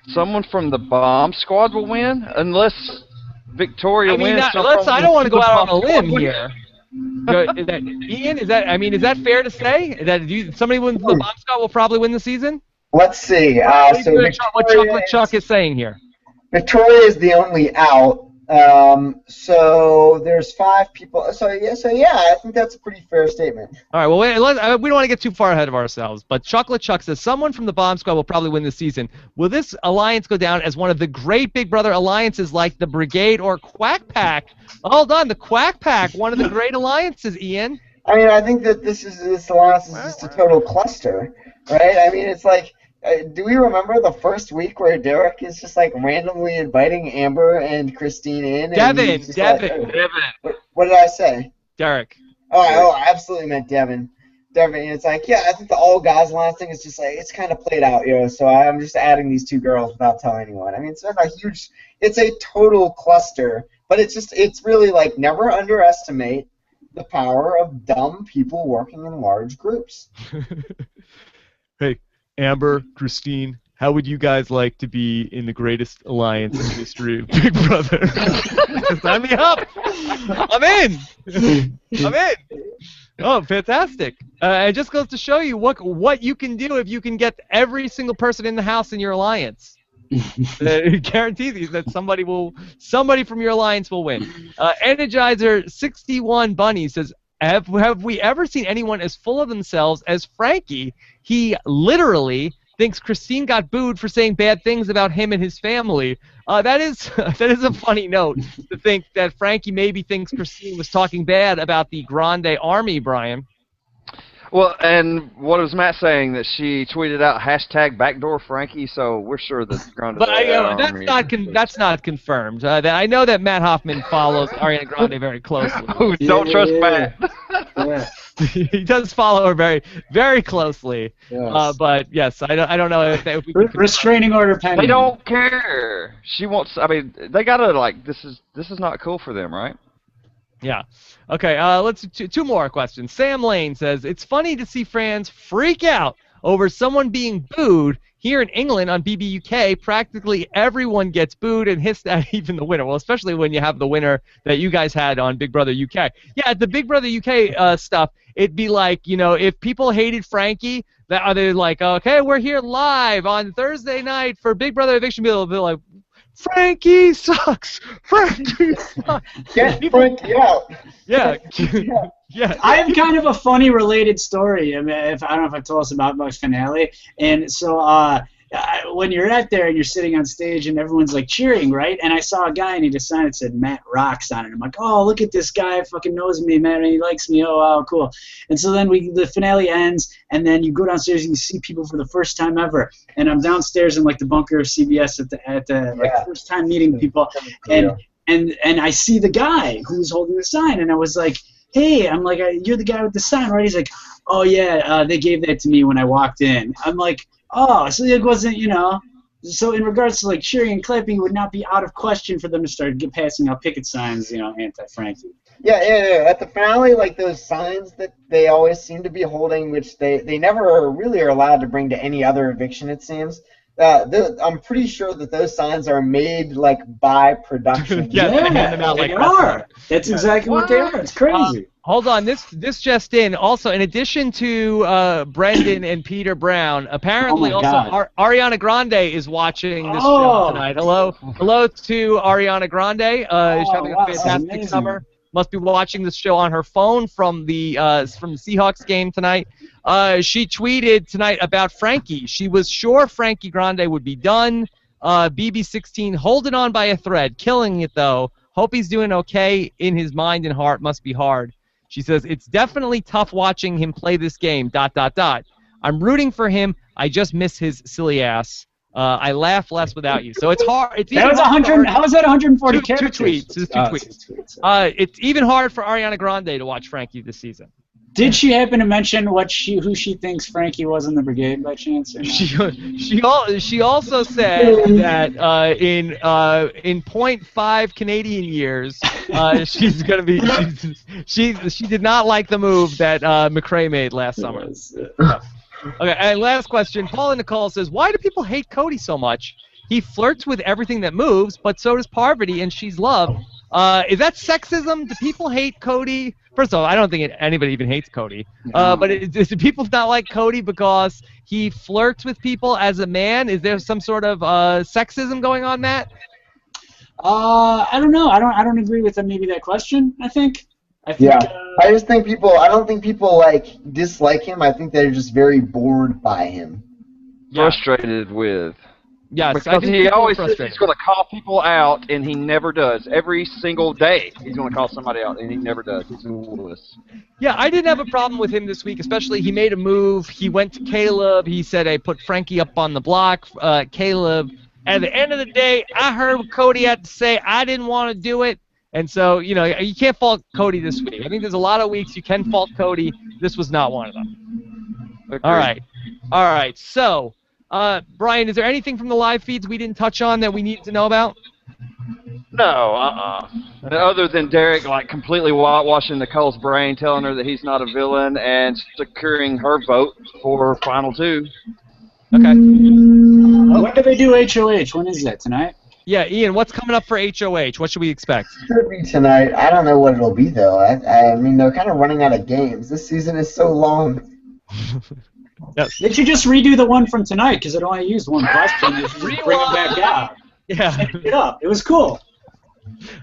Someone from the Bomb Squad will win, unless Victoria wins. I don't want to go out on a limb here. Ian, is that fair to say that somebody from the Bomb Squad will probably win the season? Let's see. So what Chocolate Chuck is saying here. Victoria is the only out. So there's 5 people. So yeah, I think that's a pretty fair statement. All right. Well, we don't want to get too far ahead of ourselves. But Chocolate Chuck says someone from the Bomb Squad will probably win the season. Will this alliance go down as one of the great Big Brother alliances like the Brigade or Quack Pack? Hold on, the Quack Pack, one of the great alliances, Ian. I mean, I think that this alliance is just a total cluster, right? I mean, it's like Do we remember the first week where Derrick is just like randomly inviting Amber and Christine in? And he's just like, what did I say? Derrick. I absolutely meant Devin. Devin, and it's like, yeah, I think the all guys alliance thing is just like, it's kind of played out, so I'm just adding these 2 girls without telling anyone. I mean, it's not a huge, it's a total cluster, but it's really like, never underestimate the power of dumb people working in large groups. Hey, Amber, Christine, how would you guys like to be in the greatest alliance in the history of Big Brother? Sign me up! I'm in! I'm in! Oh, fantastic. It just goes to show you what you can do if you can get every single person in the house in your alliance. It guarantees you that somebody from your alliance will win. Energizer61 Bunny says, have we ever seen anyone as full of themselves as Frankie? He literally thinks Christine got booed for saying bad things about him and his family. That is a funny note to think that Frankie maybe thinks Christine was talking bad about the Grande Army, Brian. Well, and what was Matt saying, that she tweeted out #BackdoorFrankie, so we're sure that Grande Army... That's not confirmed. I know that Matt Hoffman follows Ariana Grande very closely. Oh, don't trust Matt. Yeah. He does follow her very, very closely. Yes. But yes, I don't know if we can restraining order pending. They don't care. She wants. I mean, they gotta this is not cool for them, right? Yeah. Okay. Let's do 2 more questions. Sam Lane says, it's funny to see fans freak out over someone being booed. Here in England on BBUK, practically everyone gets booed and hissed at, even the winner. Well, especially when you have the winner that you guys had on Big Brother UK. Yeah, the Big Brother UK stuff, it'd be like, if people hated Frankie, they're like, okay, we're here live on Thursday night for Big Brother Eviction. They'll be like, Frankie sucks! Frankie sucks! Get Frankie out! Yeah. Yeah. I have kind of a funny related story. I mean, I don't know if I've told us about my finale. And so when you're out there and you're sitting on stage and everyone's like cheering, right? And I saw a guy and he just signed it, said Matt rocks on it. I'm like, oh, look at this guy, fucking knows me, man, and he likes me. Oh, wow, cool. And so then the finale ends, and then you go downstairs and you see people for the first time ever. And I'm downstairs in like the bunker of CBS at the like first time meeting people, and I see the guy who's holding the sign, and I was like, hey, I'm like, you're the guy with the sign, right? He's like, oh yeah, they gave that to me when I walked in. I'm like, oh, so it wasn't, So in regards to like cheering and clapping, it would not be out of question for them to start passing out picket signs, anti-Frankie. Yeah. At the finale, like those signs that they always seem to be holding, which they never really are allowed to bring to any other eviction, it seems. I'm pretty sure that those signs are made like by production. They hand them out they are. That's exactly what they are. It's crazy. Hold on, this just in. Also, in addition to Brendan and Peter Brown, apparently Ariana Grande is watching this show tonight. Hello to Ariana Grande. She's having a fantastic summer. Must be watching this show on her phone from the Seahawks game tonight. She tweeted tonight about Frankie. She was sure Frankie Grande would be done. BB16 holding on by a thread, killing it though. Hope he's doing okay in his mind and heart. Must be hard. She says, it's definitely tough watching him play this game, ... I'm rooting for him. I just miss his silly ass. I laugh less without you. So it's hard. That was 100. How was that 140 characters? Two tweets. It's even hard for Ariana Grande to watch Frankie this season. Did she happen to mention who she thinks Frankie was in the brigade by chance? Or no? She also said that in 0.5 Canadian years, she's gonna be. She did not like the move that McRae made last summer. Okay, and last question. Paul and Nicole says, why do people hate Cody so much? He flirts with everything that moves, but so does Parvati, and she's loved. Is that sexism? Do people hate Cody? First of all, I don't think anybody even hates Cody. But do people not like Cody because he flirts with people as a man? Is there some sort of sexism going on, Matt? I don't know. I don't agree with maybe that question. I think. I just think I don't think people like dislike him. I think they're just very bored by him. Frustrated with. Yes, I Because think he people are always says frustrated. he's going to call people out, and he never does. Every single day, he's going to call somebody out, and he never does. He's a wuss. Yeah, I didn't have a problem with him this week, especially he made a move. He went to Caleb. He said, I put Frankie up on the block. Caleb, at the end of the day, I heard what Cody had to say. I didn't want to do it. And so, you know, you can't fault Cody this week. I think there's a lot of weeks you can fault Cody. This was not one of them. Agreed. All right. All right. So, Brian, is there anything from the live feeds we didn't touch on that we need to know about? No, other than Derrick, like, completely whitewashing Nicole's brain, telling her that he's not a villain, and securing her vote for Final Two. Okay. When do they do HOH? When is that, tonight? Yeah, Ian, what's coming up for HOH? What should we expect? Should be tonight. I don't know what it'll be, though. I mean, they're kind of running out of games. This season is so long. Yes. They should just redo the one from tonight, because it only used one question. They should just bring them back out. Yeah. Change it up. It was cool.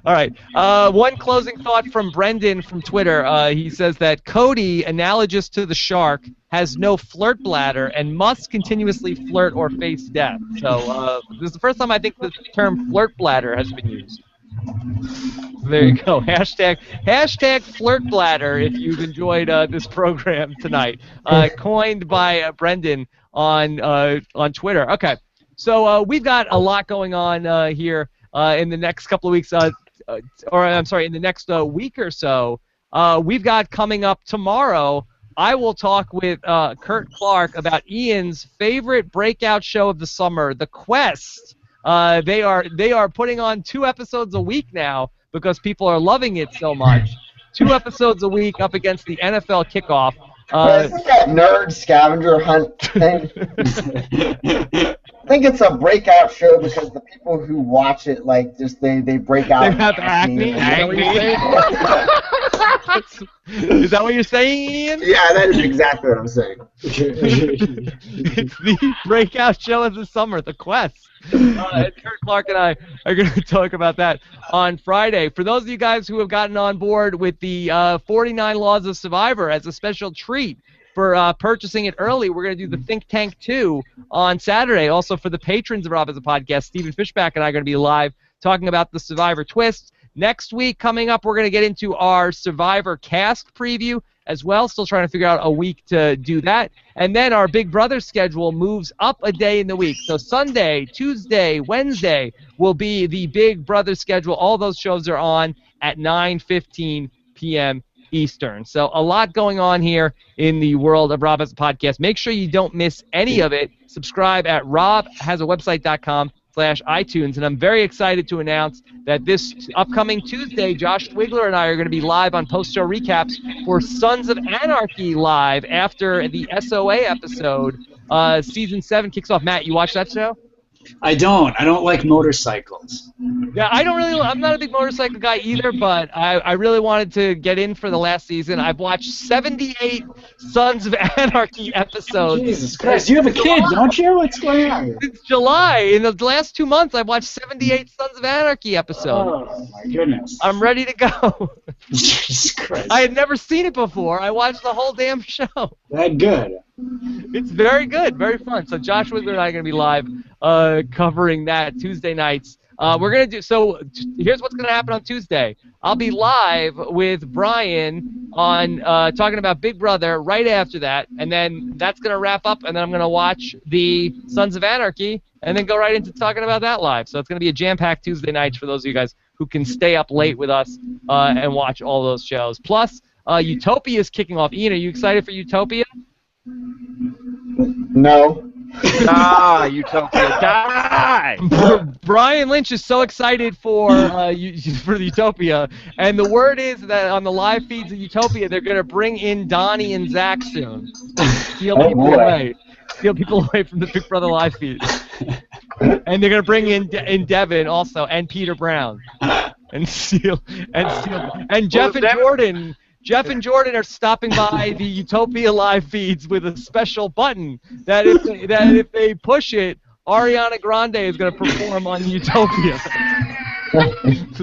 All right. One closing thought from Brendan from Twitter. He says that Cody, analogous to the shark, has no flirt bladder and must continuously flirt or face death. So this is the first time I think the term flirt bladder has been used. There you go. Hashtag flirt bladder if you've enjoyed this program tonight. Coined by Brendan on Twitter. Okay. So we've got a lot going on here in the next couple of weeks, in the next week or so. We've got coming up tomorrow. I will talk with Kurt Clark about Ian's favorite breakout show of the summer, The Quest. They are putting on 2 episodes a week now because people are loving it so much. 2 episodes a week up against the NFL kickoff. Isn't that nerd scavenger hunt thing? I think it's a breakout show because the people who watch it, like, just they break out. They have acne. Is that what you're saying, Ian? Yeah, that is exactly what I'm saying. It's the breakout show of the summer, The Quest. And Kurt Clark and I are going to talk about that on Friday. For those of you guys who have gotten on board with the 49 Laws of Survivor as a special treat for purchasing it early, we're going to do the Think Tank 2 on Saturday. Also, for the patrons of Rob as a Podcast, Stephen Fishback and I are going to be live talking about the Survivor twist. Next week, coming up, we're going to get into our Survivor cast preview as well. Still trying to figure out a week to do that. And then our Big Brother schedule moves up a day in the week. So Sunday, Tuesday, Wednesday will be the Big Brother schedule. All those shows are on at 9:15 p.m. Eastern. So a lot going on here in the world of Rob Has a Podcast. Make sure you don't miss any of it. Subscribe at robhasawebsite.com/iTunes. And I'm very excited to announce that this upcoming Tuesday, Josh Twigler and I are going to be live on post-show recaps for Sons of Anarchy live after the SOA episode. Season 7 kicks off. Matt, you watch that show? I don't. I don't like motorcycles. Yeah, I'm not a big motorcycle guy either, but I really wanted to get in for the last season. I've watched 78 Sons of Anarchy episodes. Jesus Christ, you have a kid, don't you? What's going on? Since July. In the last 2 months, I've watched 78 Sons of Anarchy episodes. Oh, my goodness. I'm ready to go. Jesus Christ. I had never seen it before. I watched the whole damn show. That good. It's very good, very fun. So Josh Wigler and I are going to be live covering that Tuesday nights. We're going to do, so here's what's going to happen on Tuesday. I'll be live with Brian on talking about Big Brother right after that, and then that's going to wrap up, and then I'm going to watch the Sons of Anarchy, and then go right into talking about that live. So it's going to be a jam-packed Tuesday nights for those of you guys who can stay up late with us and watch all those shows. Plus, Utopia is kicking off. Ian, are you excited for Utopia? No. Utopia, die! Brian Lynch is so excited for Utopia, and the word is that on the live feeds of Utopia, they're going to bring in Donnie and Zach soon. Steal people away from the Big Brother live feed. And they're going to bring in Devin also, and Peter Brown, and Steele, and Jeff and Jordan. Jeff and Jordan are stopping by the Utopia live feeds with a special button that if they push it, Ariana Grande is going to perform on Utopia.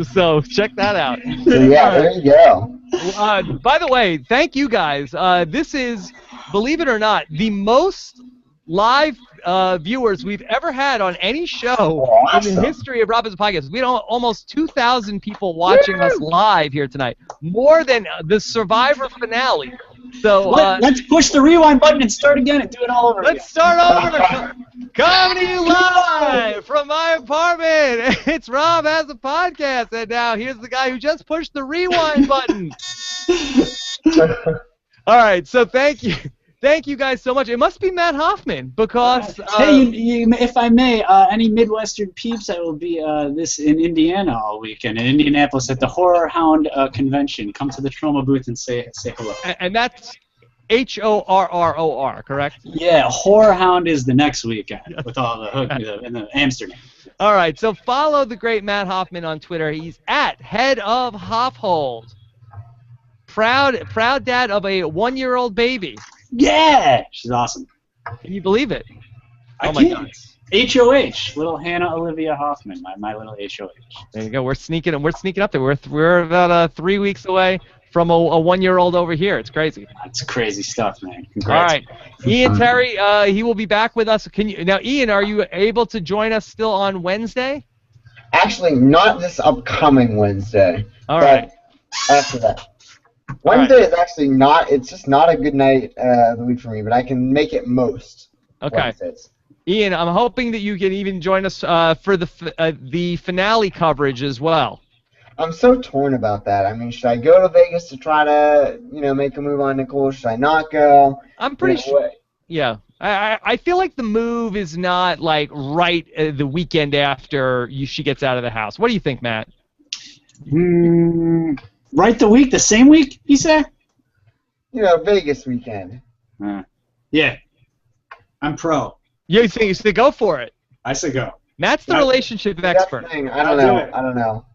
So check that out. Yeah, there you go. By the way, thank you guys. This is, believe it or not, the most live viewers we've ever had on any show in the history of Rob as a Podcast. We had almost 2,000 people watching us live here tonight, more than the Survivor finale. So let's push the rewind button and start again and do it all over again. Let's start over. Coming to you live from my apartment. It's Rob Has a Podcast, and now here's the guy who just pushed the rewind button. All right, so thank you guys so much. It must be Matt Hoffman because. Hey, if I may, any Midwestern peeps, I will be in Indiana all weekend in Indianapolis at the Horror Hound convention. Come to the Trauma booth and say hello. And that's HORROR, correct? Yeah, Horror Hound is the next weekend with all the hook in the Amsterdam. All right, so follow the great Matt Hoffman on Twitter. He's at Head of Hofhold. Proud dad of a 1-year-old baby. Yeah, she's awesome. Can you believe it? Oh my God. HOH, little Hannah Olivia Hoffman, my little HOH. There you go. We're sneaking up there. We're about 3 weeks away from a 1-year-old over here. It's crazy. That's crazy stuff, man. Congrats. All right, Ian Terry, he will be back with us. Now, Ian, are you able to join us still on Wednesday? Actually, not this upcoming Wednesday. All right. After that. Wednesday is actually not. It's just not a good night of the week for me, but I can make it most. Okay. Wednesdays. Ian, I'm hoping that you can even join us for the finale coverage as well. I'm so torn about that. I mean, should I go to Vegas to try to, make a move on Nicole? Should I not go? I'm pretty sure. Yeah. I feel like the move is not like right the weekend after she gets out of the house. What do you think, Matt? Right the same week, you say? Vegas weekend. Yeah. I'm pro. You say go for it. I say go. Matt's the relationship expert. I don't know.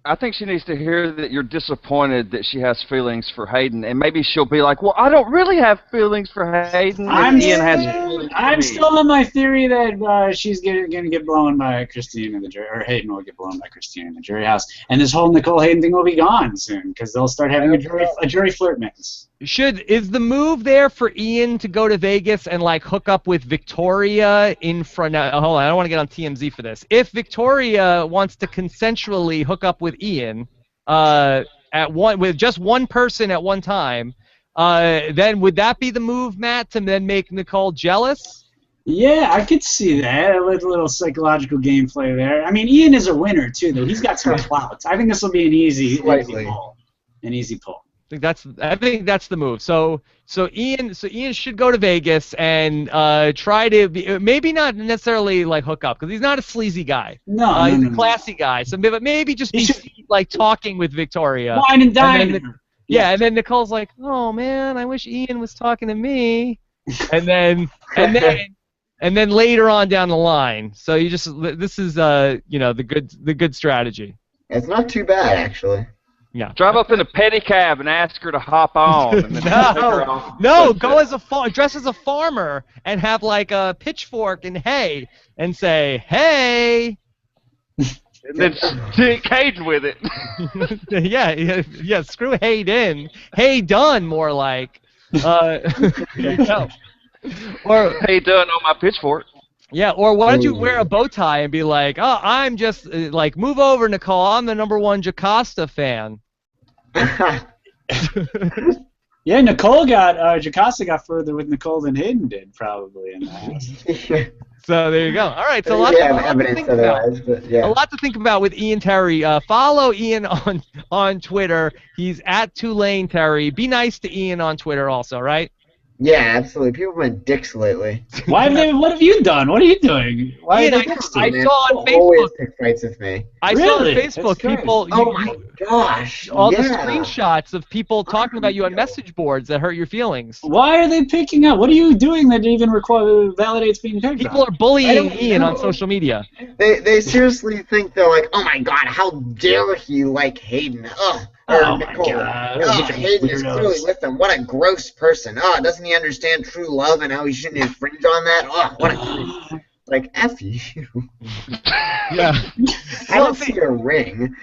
I think she needs to hear that you're disappointed that she has feelings for Hayden, and maybe she'll be like, well, I don't really have feelings for Hayden. I'm Ian still in my theory that she's going to get blown by Christine in the jury, or Hayden will get blown by Christine in the jury house, and this whole Nicole Hayden thing will be gone soon because they'll start having a jury flirt mix. Is the move there for Ian to go to Vegas and like hook up with Victoria in front? Hold on, I don't want to get on TMZ for this. If Victoria wants to consensually hook up with Ian, with just one person at one time, then would that be the move, Matt, to then make Nicole jealous? Yeah, I could see that. A little psychological gameplay there. I mean, Ian is a winner too, though. He's got some clout. I think this will be an easy pull. An easy pull. I think that's the move. So Ian should go to Vegas and try to be, maybe not necessarily like hook up because he's not a sleazy guy. No, he's a classy guy. So maybe just be like talking with Victoria. Wine and dine. And then Nicole's like, oh man, I wish Ian was talking to me. And then later on down the line. So this is the good strategy. It's not too bad actually. Yeah. Drive up in a pedicab and ask her to hop on. And then No, go dress as a farmer and have like a pitchfork and hay and say, hey. And then stick Hayden with it. yeah, screw Hayden. Hey done, more like. There you go. Or hey done on my pitchfork. Yeah, or why don't you wear a bow tie and be like, oh, I'm just, like, move over, Nicole. I'm the #1 Jocasta fan. Yeah, Jocasta got further with Nicole than Hayden did, probably. In that. So there you go. All right, so a lot to think about with Ian Terry. Follow Ian on Twitter. He's at Tulane Terry. Be nice to Ian on Twitter also, right? Yeah, absolutely. People have been dicks lately. What have you done? What are you doing? Why Ian, are I they saw on Facebook. Always pick fights with me. I saw on Facebook people. Oh my gosh! All the screenshots of people talking about you on message boards that hurt your feelings. Why are they picking up? What are you doing that even validates being picked People on? are bullying Ian on social media. They seriously think they're like, oh my god, how dare he like Hayden? Ugh. Oh Nicole. my god. Oh, Hayden is clearly with him. What a gross person. Oh, doesn't he understand true love and how he shouldn't infringe on that? Oh, what a like F you. Yeah. I don't see a ring.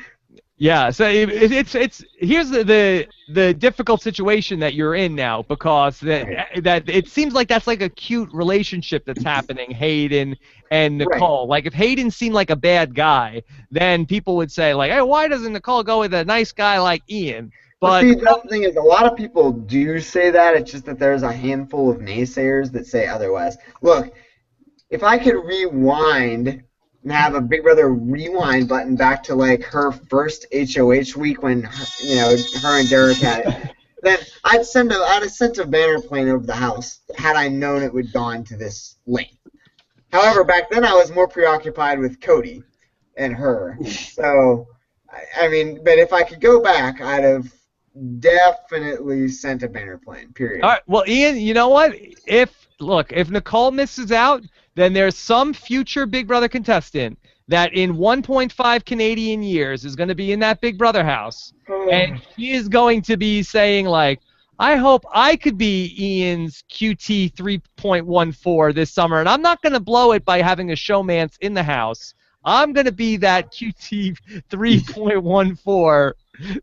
Yeah, so it's here's the difficult situation that you're in now, because that it seems like that's like a cute relationship that's happening, Hayden and Nicole. Like if Hayden seemed like a bad guy, then people would say like, hey, why doesn't Nicole go with a nice guy like Ian? But see, the thing is, a lot of people do say that. It's just that there's a handful of naysayers that say otherwise. Look, if I could rewind and have a Big Brother rewind button back to like her first HOH week when her and Derrick had it, then I'd have sent a banner plane over the house had I known it would gone to this length. However, back then I was more preoccupied with Cody and her. So, I mean, but if I could go back, I'd have definitely sent a banner plane. Period. All right. Well, Ian, you know what? If Nicole misses out, then there's some future Big Brother contestant that in 1.5 Canadian years is going to be in that Big Brother house, and she is going to be saying like, I hope I could be Ian's QT 3.14 this summer, and I'm not going to blow it by having a showmance in the house. I'm going to be that QT 3.14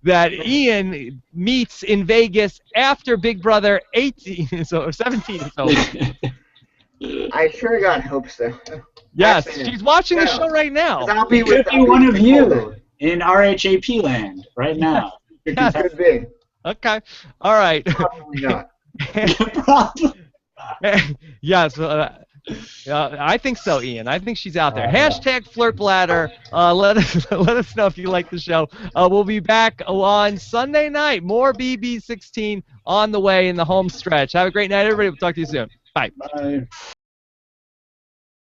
that Ian meets in Vegas after Big Brother 18 or 17 is over. I sure got hope so. Yes, she's watching the show right now. I'll be Could be one of you in RHAP land right now. Yes, could be. Okay. All right. Probably not. Yes. I think so, Ian. I think she's out there. Hashtag FlirtBladder. Let us know if you like the show. We'll be back on Sunday night. More BB16 on the way in the home stretch. Have a great night, everybody. We'll talk to you soon. Bye. Bye.